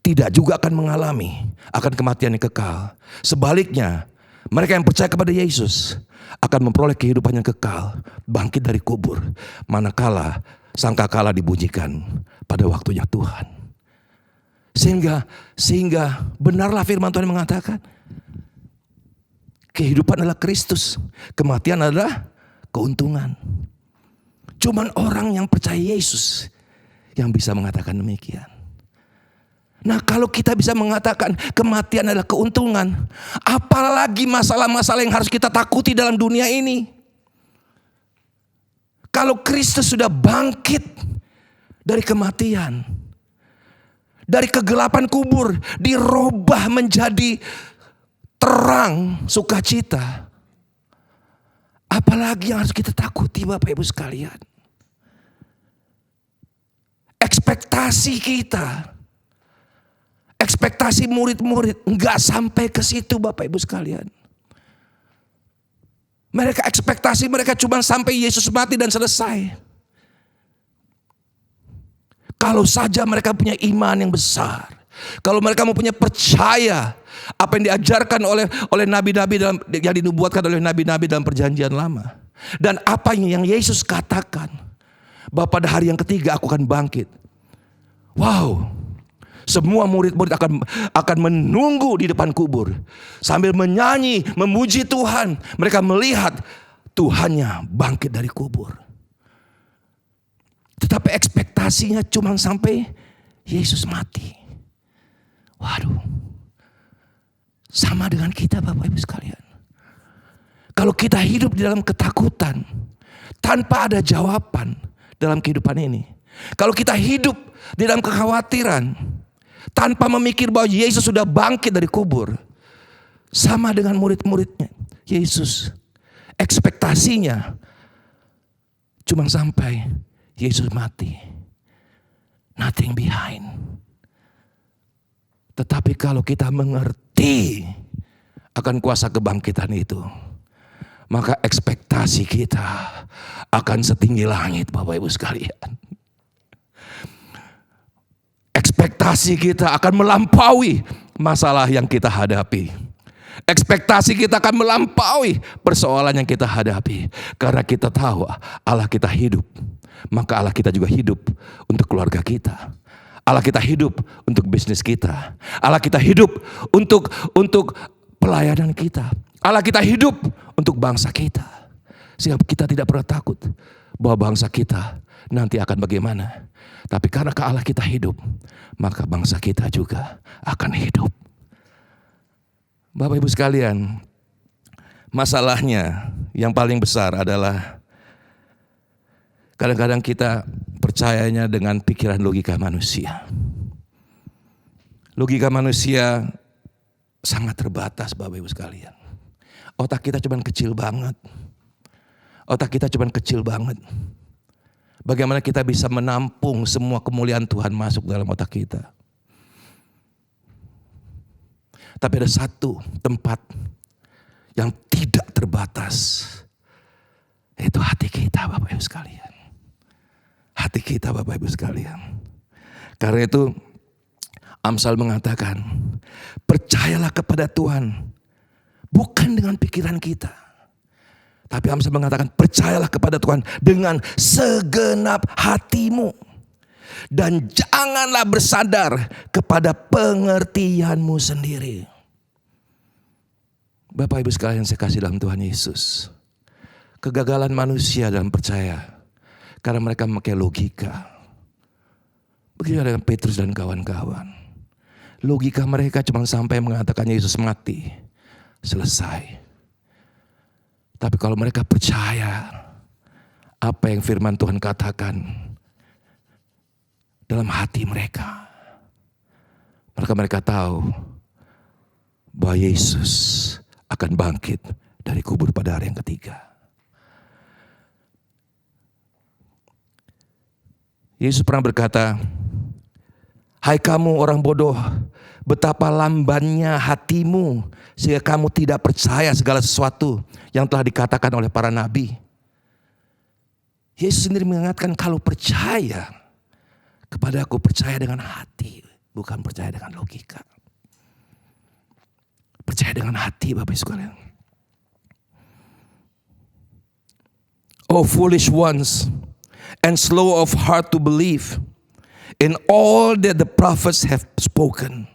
tidak juga akan mengalami akan kematian yang kekal. Sebaliknya, mereka yang percaya kepada Yesus akan memperoleh kehidupan yang kekal, bangkit dari kubur, manakala sangkakala dibunyikan pada waktunya Tuhan. Sehingga benarlah firman Tuhan yang mengatakan, kehidupan adalah Kristus, kematian adalah keuntungan. Cuman orang yang percaya Yesus yang bisa mengatakan demikian. Nah, kalau kita bisa mengatakan kematian adalah keuntungan, apalagi masalah-masalah yang harus kita takuti dalam dunia ini. Kalau Kristus sudah bangkit dari kematian, dari kegelapan kubur, dirubah menjadi terang sukacita, apalagi yang harus kita takuti Bapak Ibu sekalian. Ekspektasi kita, ekspektasi murid-murid enggak sampai ke situ Bapak Ibu sekalian. Mereka ekspektasi mereka cuma sampai Yesus mati dan selesai. Kalau saja mereka punya iman yang besar, kalau mereka mau punya percaya apa yang diajarkan oleh nabi-nabi yang dinubuatkan oleh nabi-nabi dalam perjanjian lama, dan apa yang Yesus katakan bahwa pada hari yang ketiga aku akan bangkit. Wow, semua murid-murid akan menunggu di depan kubur sambil menyanyi, memuji Tuhan. Mereka melihat Tuhannya bangkit dari kubur. Tetapi ekspektasinya cuma sampai Yesus mati. Waduh, sama dengan kita Bapak Ibu sekalian. Kalau kita hidup di dalam ketakutan, tanpa ada jawaban dalam kehidupan ini. Kalau kita hidup di dalam kekhawatiran, tanpa memikir bahwa Yesus sudah bangkit dari kubur. Sama dengan murid-muridnya Yesus. Ekspektasinya cuma sampai Yesus mati. Nothing behind. Tetapi kalau kita mengerti akan kuasa kebangkitan itu, maka ekspektasi kita akan setinggi langit Bapak Ibu sekalian. Ekspektasi kita akan melampaui masalah yang kita hadapi. Ekspektasi kita akan melampaui persoalan yang kita hadapi. Karena kita tahu Allah kita hidup, maka Allah kita juga hidup untuk keluarga kita. Allah kita hidup untuk bisnis kita. Allah kita hidup untuk pelayanan kita. Allah kita hidup untuk bangsa kita. Sehingga kita tidak pernah takut bahwa bangsa kita nanti akan bagaimana. Tapi karena Allah kita hidup, maka bangsa kita juga akan hidup. Bapak Ibu sekalian, masalahnya yang paling besar adalah kadang-kadang kita percayanya dengan pikiran logika manusia. Logika manusia sangat terbatas Bapak Ibu sekalian. Otak kita cuma kecil banget. Otak kita cuma kecil banget. Bagaimana kita bisa menampung semua kemuliaan Tuhan masuk dalam otak kita. Tapi ada satu tempat yang tidak terbatas, yaitu hati kita Bapak Ibu sekalian. Hati kita Bapak Ibu sekalian. Karena itu Amsal mengatakan, percayalah kepada Tuhan, bukan dengan pikiran kita. Tapi Amsal mengatakan, percayalah kepada Tuhan dengan segenap hatimu. Dan janganlah bersandar kepada pengertianmu sendiri. Bapak Ibu sekalian saya kasih dalam Tuhan Yesus. Kegagalan manusia dalam percaya karena mereka memakai logika. Begitu dengan Petrus dan kawan-kawan. Logika mereka cuma sampai mengatakan Yesus mati. Selesai. Tapi kalau mereka percaya apa yang firman Tuhan katakan dalam hati mereka, maka mereka tahu bahwa Yesus akan bangkit dari kubur pada hari yang ketiga. Yesus pernah berkata, hai kamu orang bodoh, betapa lambannya hatimu sehingga kamu tidak percaya segala sesuatu yang telah dikatakan oleh para nabi. Yesus sendiri mengingatkan, kalau percaya kepada aku, percaya dengan hati, bukan percaya dengan logika. Percaya dengan hati Bapak Ibu sekalian. Oh foolish ones, and slow of heart to believe in all that the prophets have spoken.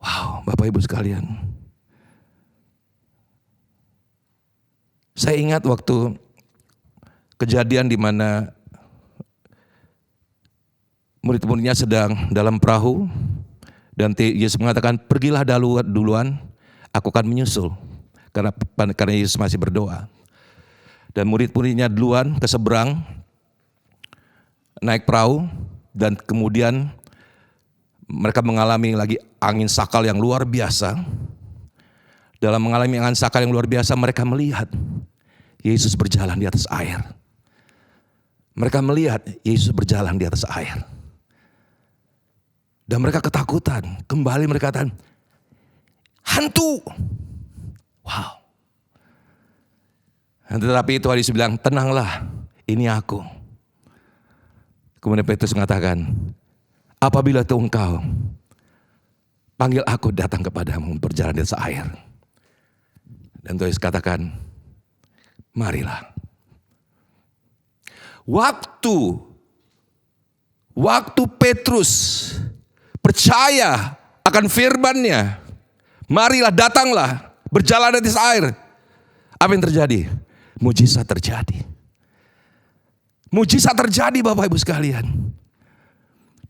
Wow, Bapak Ibu sekalian. Saya ingat waktu kejadian di mana murid-muridnya sedang dalam perahu. Dan Yesus mengatakan, pergilah duluan, aku akan menyusul. Karena Yesus masih berdoa. Dan murid-muridnya duluan ke seberang, naik perahu. Dan kemudian mereka mengalami lagi angin sakal yang luar biasa. Dalam mengalami angin sakal yang luar biasa, mereka melihat Yesus berjalan di atas air. Mereka melihat Yesus berjalan di atas air. Dan mereka ketakutan. Kembali mereka katakan, hantu. Wow. Tetapi Tuhan Yesus bilang, tenanglah, ini aku. Kemudian Petrus mengatakan, apabila itu engkau, panggil aku datang kepadamu berjalan di atas air. Dan Tuhan Yesus katakan, marilah. Waktu Petrus percaya akan firman-Nya, marilah, datanglah, berjalan di atas air. Apa yang terjadi? Mujizat terjadi. Mujizat terjadi Bapak Ibu sekalian.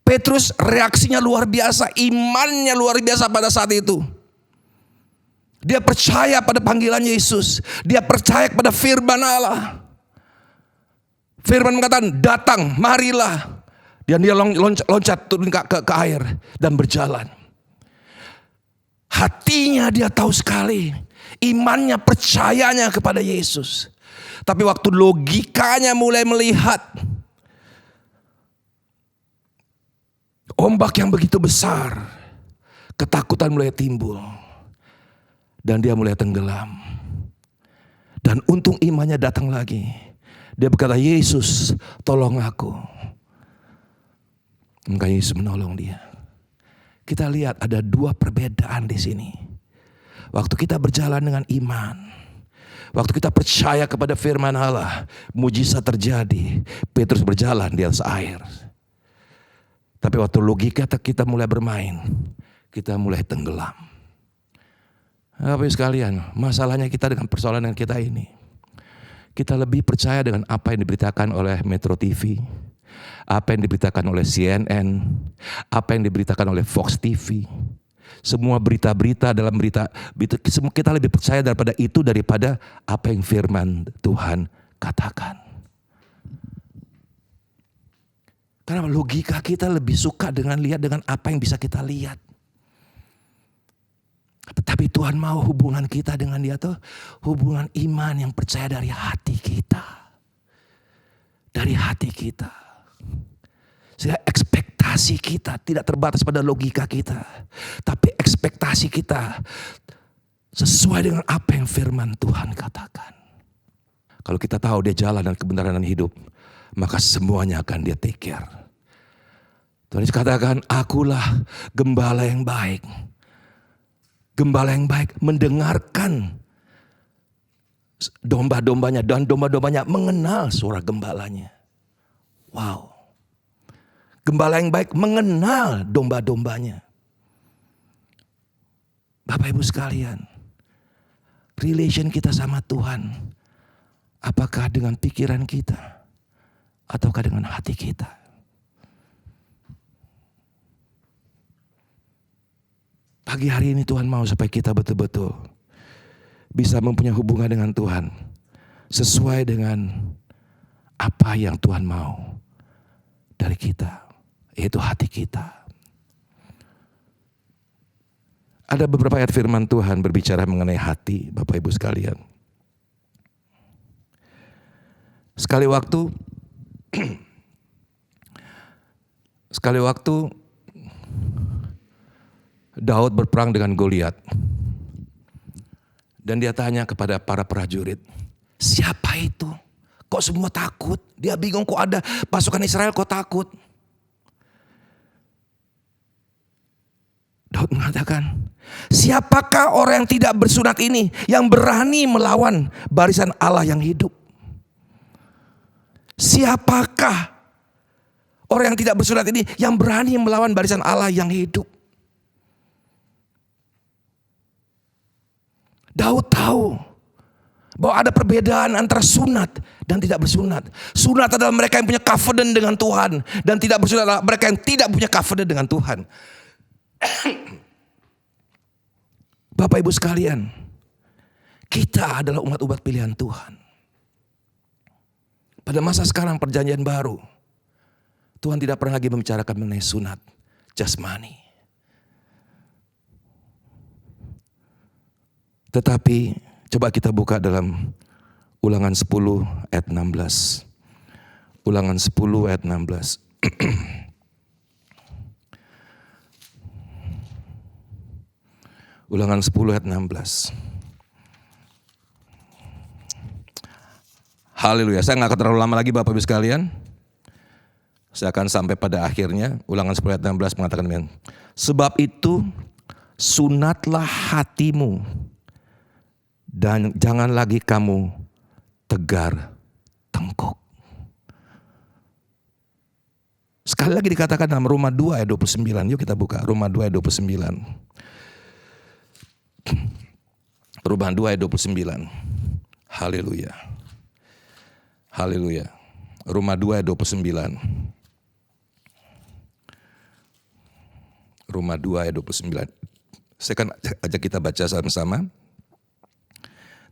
Petrus reaksinya luar biasa, imannya luar biasa pada saat itu. Dia percaya pada panggilan Yesus. Dia percaya kepada firman Allah. Firman mengatakan, datang, marilah. Dan dia loncat turun ke air dan berjalan. Hatinya dia tahu sekali. Imannya, percayanya kepada Yesus. Tapi waktu logikanya mulai melihat ombak yang begitu besar, ketakutan mulai timbul. Dan dia mulai tenggelam. Dan untung imannya datang lagi. Dia berkata, Yesus tolong aku. Maka Yesus menolong dia. Kita lihat ada dua perbedaan di sini. Waktu kita berjalan dengan iman, waktu kita percaya kepada firman Allah, mujizat terjadi. Petrus berjalan di atas air. Tapi waktu logika kita mulai bermain, kita mulai tenggelam. Bapak sekalian, masalahnya kita dengan persoalan kita ini. Kita lebih percaya dengan apa yang diberitakan oleh Metro TV, apa yang diberitakan oleh CNN, apa yang diberitakan oleh Fox TV. Semua berita-berita dalam berita kita lebih percaya daripada itu, daripada apa yang firman Tuhan katakan. Karena logika kita lebih suka dengan lihat dengan apa yang bisa kita lihat. Tetapi Tuhan mau hubungan kita dengan Dia tuh hubungan iman yang percaya dari hati kita. Dari hati kita. Sehingga ekspektasi kita tidak terbatas pada logika kita. Tapi ekspektasi kita sesuai dengan apa yang firman Tuhan katakan. Kalau kita tahu Dia jalan dan kebenaran dan hidup, maka semuanya akan Dia take care. Tuhan Yesus katakan, akulah gembala yang baik. Gembala yang baik mendengarkan domba-dombanya, dan domba-dombanya mengenal suara gembalanya. Wow. Gembala yang baik mengenal domba-dombanya. Bapak Ibu sekalian, relation kita sama Tuhan, apakah dengan pikiran kita ataukah dengan hati kita? Pagi hari ini Tuhan mau supaya kita betul-betul bisa mempunyai hubungan dengan Tuhan sesuai dengan apa yang Tuhan mau dari kita, yaitu hati kita. Ada beberapa ayat firman Tuhan berbicara mengenai hati, Bapak Ibu sekalian. Sekali waktu Daud berperang dengan Goliat. Dan dia tanya kepada para prajurit, siapa itu? Kok semua takut? Dia bingung, kok ada pasukan Israel kok takut? Daud mengatakan, siapakah orang yang tidak bersunat ini yang berani melawan barisan Allah yang hidup? Siapakah orang yang tidak bersunat ini yang berani melawan barisan Allah yang hidup? Daud tahu bahwa ada perbedaan antara sunat dan tidak bersunat. Sunat adalah mereka yang punya covenant dengan Tuhan, dan tidak bersunat adalah mereka yang tidak punya covenant dengan Tuhan. Bapak Ibu sekalian, kita adalah umat-umat pilihan Tuhan. Pada masa sekarang perjanjian baru, Tuhan tidak pernah lagi membicarakan mengenai sunat jasmani. Tetapi coba kita buka dalam Ulangan 10 ayat 16. Ulangan 10 ayat 16. Ulangan 10 ayat 16. Haleluya. Saya nggak akan terlalu lama lagi Bapak Ibu sekalian. Saya akan sampai pada akhirnya. Ulangan 10 ayat 16 mengatakan demikian. Sebab itu sunatlah hatimu dan jangan lagi kamu tegar tengkuk. Sekali lagi dikatakan dalam Roma 2 ayat 29. Yuk kita buka Roma 2 ayat 29. Roma 2 ayat 29. Haleluya. Haleluya. Roma 2 ayat 29. Roma 2 ayat 29. Saya akan ajak kita baca sama-sama.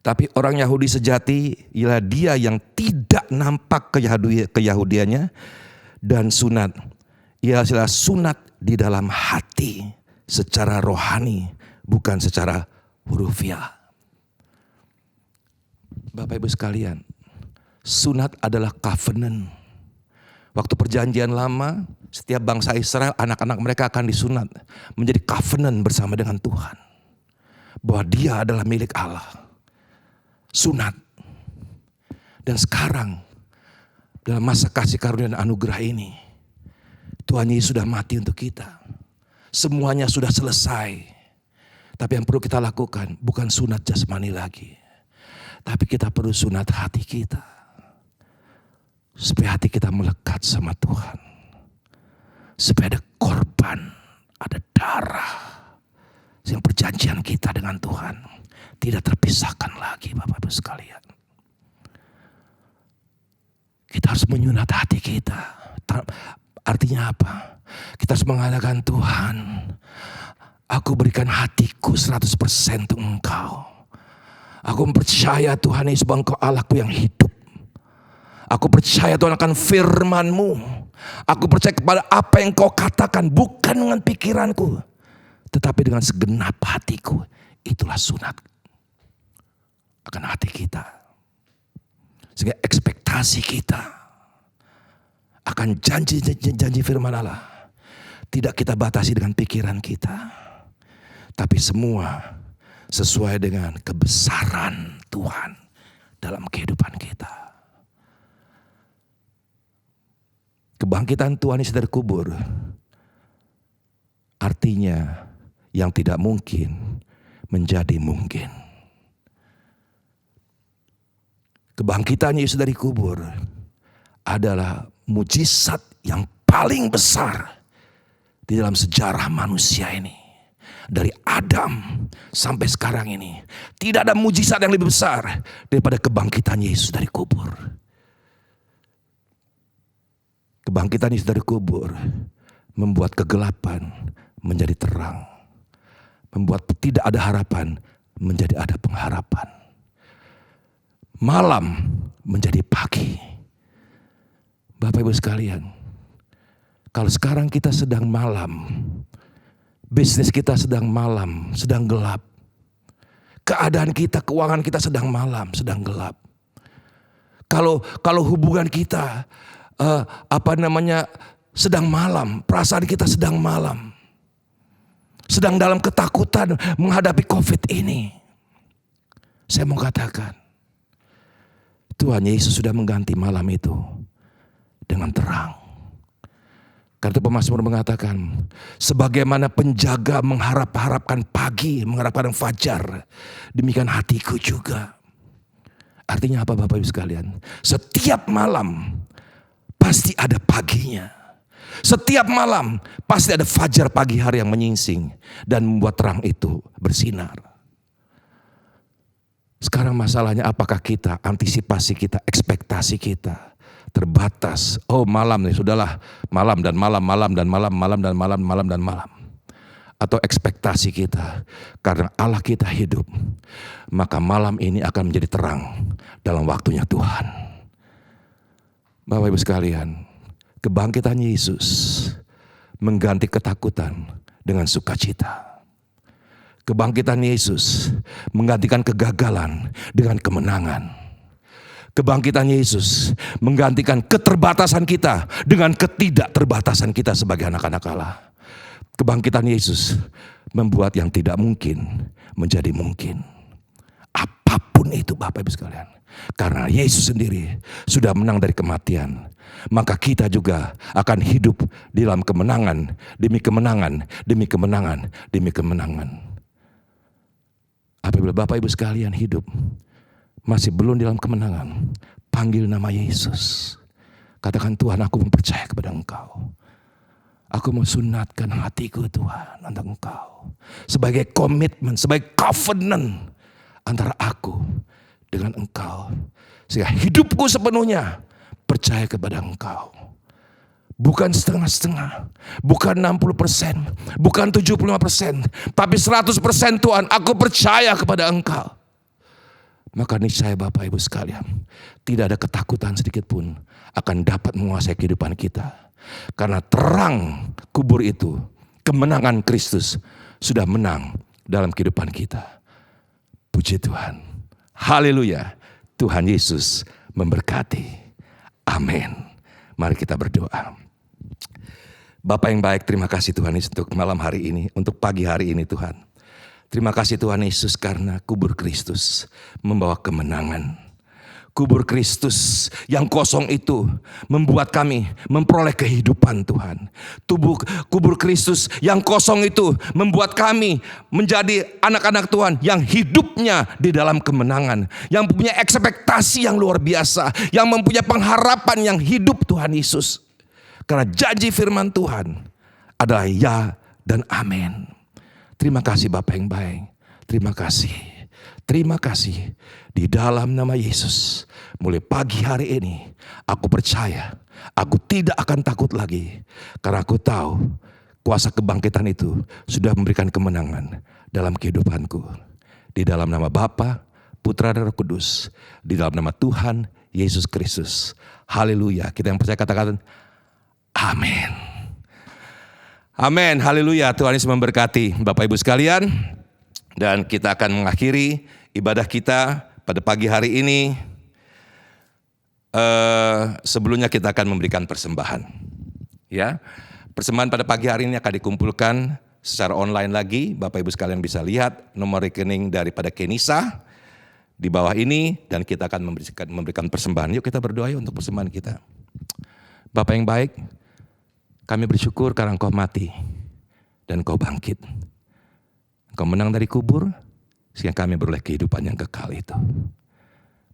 Tapi orang Yahudi sejati ialah dia yang tidak nampak keyahudiannya dan sunat. Ia adalah sunat di dalam hati secara rohani, bukan secara hurufiah. Bapak Ibu sekalian, sunat adalah covenant. Waktu perjanjian lama, setiap bangsa Israel, anak-anak mereka akan disunat menjadi covenant bersama dengan Tuhan. Bahwa dia adalah milik Allah. Sunat. Dan sekarang dalam masa kasih karunia dan anugerah ini, Tuhan Yesus sudah mati untuk kita. Semuanya sudah selesai. Tapi yang perlu kita lakukan bukan sunat jasmani lagi. Tapi kita perlu sunat hati kita. Supaya hati kita melekat sama Tuhan. Supaya ada korban, ada darah. Yang perjanjian kita dengan Tuhan tidak terpisahkan lagi Bapak Ibu sekalian. Kita harus menyunat hati kita. Artinya apa? Kita harus mengatakan Tuhan, aku berikan hatiku 100% untuk Engkau. Aku percaya Tuhan Yesus bahwa Engkau Allahku yang hidup. Aku percaya Tuhan akan firman-Mu. Aku percaya kepada apa yang Kau katakan, bukan dengan pikiranku, tetapi dengan segenap hatiku. Itulah sunat akan hati kita. Sehingga ekspektasi kita akan janji-janji firman Allah tidak kita batasi dengan pikiran kita, tapi semua sesuai dengan kebesaran Tuhan dalam kehidupan kita. Kebangkitan Tuhan Yesus dari kubur artinya yang tidak mungkin menjadi mungkin. Kebangkitan Yesus dari kubur adalah mujizat yang paling besar di dalam sejarah manusia ini. Dari Adam sampai sekarang ini, tidak ada mujizat yang lebih besar daripada kebangkitan Yesus dari kubur. Kebangkitan Yesus dari kubur membuat kegelapan menjadi terang. Membuat tidak ada harapan menjadi ada pengharapan. Malam menjadi pagi. Bapak Ibu sekalian, kalau sekarang kita sedang malam, bisnis kita sedang malam, sedang gelap. Keadaan kita, keuangan kita sedang malam, sedang gelap. Kalau hubungan kita sedang malam, perasaan kita sedang malam. Sedang dalam ketakutan menghadapi COVID ini. Saya mau katakan, Tuhan Yesus sudah mengganti malam itu dengan terang. Karena itu pemazmur mengatakan, sebagaimana penjaga mengharapkan pagi, mengharapkan fajar, demikian hatiku juga. Artinya apa Bapak Ibu sekalian? Setiap malam pasti ada paginya. Setiap malam pasti ada fajar pagi hari yang menyingsing dan membuat terang itu bersinar. Sekarang masalahnya apakah kita, antisipasi kita, ekspektasi kita terbatas. Oh malam nih, sudahlah malam dan malam, malam dan malam, malam dan malam, malam dan malam. Atau ekspektasi kita, karena Allah kita hidup, maka malam ini akan menjadi terang dalam waktunya Tuhan. Bapak Ibu sekalian, kebangkitan Yesus mengganti ketakutan dengan sukacita. Kebangkitan Yesus menggantikan kegagalan dengan kemenangan. Kebangkitan Yesus menggantikan keterbatasan kita dengan ketidakterbatasan kita sebagai anak-anak Allah. Kebangkitan Yesus membuat yang tidak mungkin menjadi mungkin. Apapun itu Bapak Ibu sekalian. Karena Yesus sendiri sudah menang dari kematian, maka kita juga akan hidup di dalam kemenangan, demi kemenangan, demi kemenangan, demi kemenangan. Apabila Bapak Ibu sekalian hidup masih belum di dalam kemenangan, panggil nama Yesus. Katakan, Tuhan, aku mempercaya kepada Engkau. Aku mau sunatkan hatiku, Tuhan, untuk Engkau. Sebagai komitmen, sebagai covenant antara aku dengan Engkau. Sehingga hidupku sepenuhnya percaya kepada Engkau. Bukan setengah-setengah, bukan 60%, bukan 75%, tapi 100% Tuhan, aku percaya kepada Engkau. Maka niscaya Bapak Ibu sekalian, tidak ada ketakutan sedikit pun akan dapat menguasai kehidupan kita. Karena terang kubur itu, kemenangan Kristus sudah menang dalam kehidupan kita. Puji Tuhan. Haleluya. Tuhan Yesus memberkati. Amin. Mari kita berdoa. Bapa yang baik, terima kasih Tuhan Yesus untuk malam hari ini, untuk pagi hari ini Tuhan. Terima kasih Tuhan Yesus karena kubur Kristus membawa kemenangan. Kubur Kristus yang kosong itu membuat kami memperoleh kehidupan Tuhan. Kubur Kristus yang kosong itu membuat kami menjadi anak-anak Tuhan yang hidupnya di dalam kemenangan. Yang punya ekspektasi yang luar biasa. Yang mempunyai pengharapan yang hidup Tuhan Yesus. Karena janji firman Tuhan adalah ya dan amin. Terima kasih Bapak yang baik. Terima kasih. Terima kasih. Di dalam nama Yesus, mulai pagi hari ini, aku percaya, aku tidak akan takut lagi. Karena aku tahu, kuasa kebangkitan itu sudah memberikan kemenangan dalam kehidupanku. Di dalam nama Bapa, Putra dan Roh Kudus. Di dalam nama Tuhan Yesus Kristus. Haleluya. Kita yang percaya katakan, amin. Amin, haleluya. Tuhan Yesus memberkati Bapak Ibu sekalian. Dan kita akan mengakhiri ibadah kita pada pagi hari ini. Sebelumnya kita akan memberikan persembahan. Ya, persembahan pada pagi hari ini akan dikumpulkan secara online lagi. Bapak Ibu sekalian bisa lihat nomor rekening daripada Kenisa di bawah ini. Dan kita akan memberikan persembahan. Yuk kita berdoa yuk untuk persembahan kita. Bapak yang baik, kami bersyukur karena Engkau mati dan Engkau bangkit. Engkau menang dari kubur sehingga kami beroleh kehidupan yang kekal itu.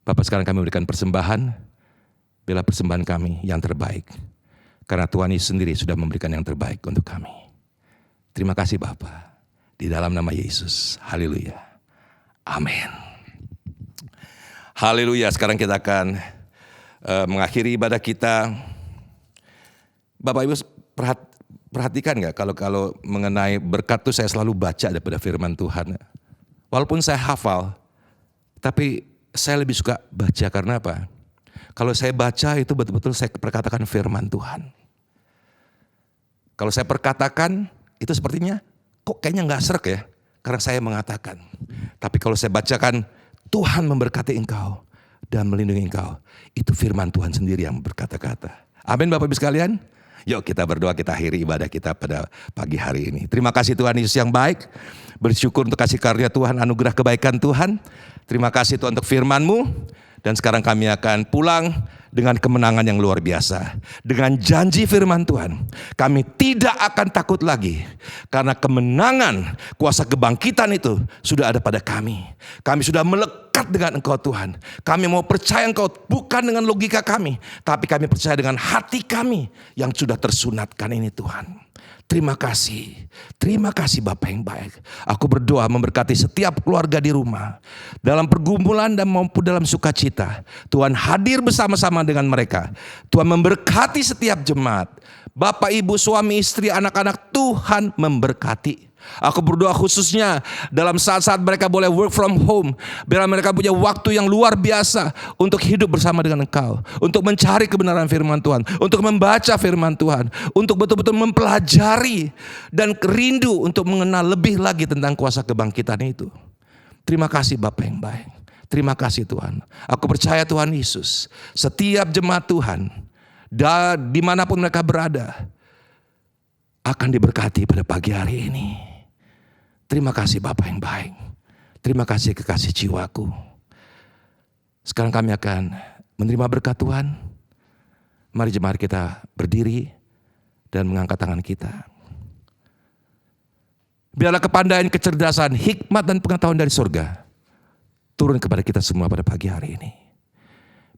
Bapak, sekarang kami berikan persembahan, bila persembahan kami yang terbaik. Karena Tuhan Yesus sendiri sudah memberikan yang terbaik untuk kami. Terima kasih Bapak. Di dalam nama Yesus. Haleluya. Amin. Haleluya. Sekarang kita akan mengakhiri ibadah kita. Bapak Ibu perhatikan gak kalau mengenai berkat itu saya selalu baca daripada firman Tuhan. Walaupun saya hafal, tapi saya lebih suka baca karena apa? Kalau saya baca itu betul-betul saya perkatakan firman Tuhan. Kalau saya perkatakan itu sepertinya kok kayaknya gak srek ya. Karena saya mengatakan. Tapi kalau saya bacakan Tuhan memberkati engkau dan melindungi engkau. Itu firman Tuhan sendiri yang berkata-kata. Amin Bapak Ibu sekalian. Yuk kita berdoa, kita akhiri ibadah kita pada pagi hari ini. Terima kasih Tuhan Yesus yang baik. Bersyukur untuk kasih karunia Tuhan, anugerah kebaikan Tuhan. Terima kasih Tuhan untuk firman-Mu. Dan sekarang kami akan pulang dengan kemenangan yang luar biasa. Dengan janji firman Tuhan, kami tidak akan takut lagi. Karena kemenangan, kuasa kebangkitan itu sudah ada pada kami. Kami sudah melekat dengan Engkau Tuhan. Kami mau percaya Engkau bukan dengan logika kami. Tapi kami percaya dengan hati kami yang sudah tersunatkan ini Tuhan. Terima kasih Bapak yang baik. Aku berdoa memberkati setiap keluarga di rumah. Dalam pergumulan dan maupun dalam sukacita. Tuhan hadir bersama-sama dengan mereka. Tuhan memberkati setiap jemaat. Bapak, ibu, suami, istri, anak-anak, Tuhan memberkati. Aku berdoa khususnya dalam saat-saat mereka boleh work from home. Biar mereka punya waktu yang luar biasa untuk hidup bersama dengan Engkau. Untuk mencari kebenaran firman Tuhan. Untuk membaca firman Tuhan. Untuk betul-betul mempelajari dan rindu untuk mengenal lebih lagi tentang kuasa kebangkitan itu. Terima kasih Bapak yang baik. Terima kasih Tuhan. Aku percaya Tuhan Yesus, setiap jemaat Tuhan, dimanapun mereka berada, akan diberkati pada pagi hari ini. Terima kasih Bapak yang baik. Terima kasih kekasih jiwaku. Sekarang kami akan menerima berkat Tuhan. Mari jemaat kita berdiri dan mengangkat tangan kita. Biarlah kepandaian, kecerdasan, hikmat dan pengetahuan dari surga turun kepada kita semua pada pagi hari ini.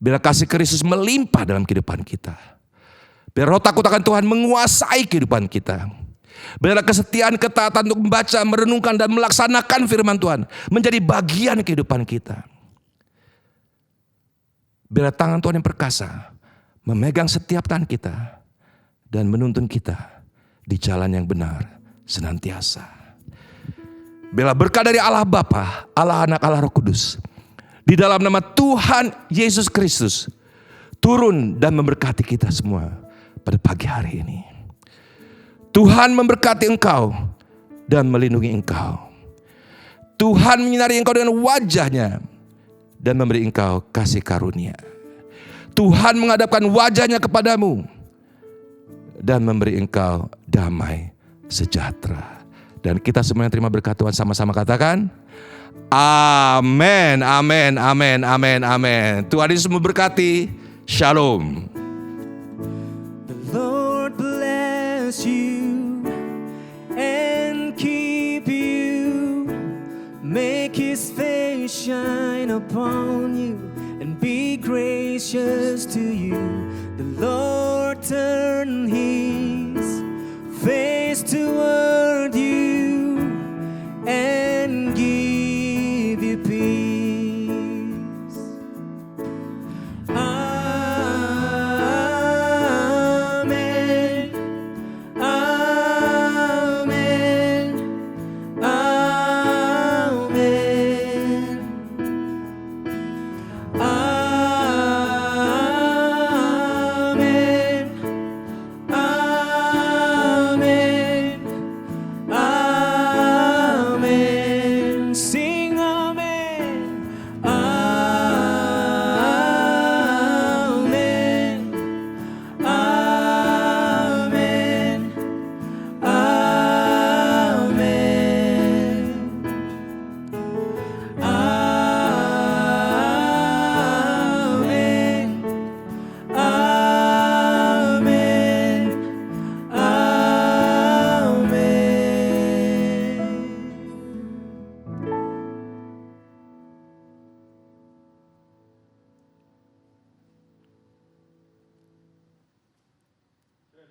Biarlah kasih Kristus melimpah dalam kehidupan kita. Biar roh takut akan Tuhan menguasai kehidupan kita. Biarlah kesetiaan, ketaatan untuk membaca, merenungkan dan melaksanakan firman Tuhan menjadi bagian kehidupan kita. Biarlah tangan Tuhan yang perkasa memegang setiap tangan kita dan menuntun kita di jalan yang benar senantiasa. Biarlah berkat dari Allah Bapa, Allah Anak, Allah Roh Kudus di dalam nama Tuhan Yesus Kristus turun dan memberkati kita semua pada pagi hari ini. Tuhan memberkati engkau dan melindungi engkau. Tuhan menyinari engkau dengan wajahnya dan memberi engkau kasih karunia. Tuhan menghadapkan wajahnya kepadamu dan memberi engkau damai sejahtera. Dan kita semua yang terima berkat Tuhan sama-sama katakan, amin, amin, amin, amin, amin. Tuhan Yesus memberkati. Shalom. The Lord bless you and keep you. Make His face shine upon you and be gracious to you. The Lord turn His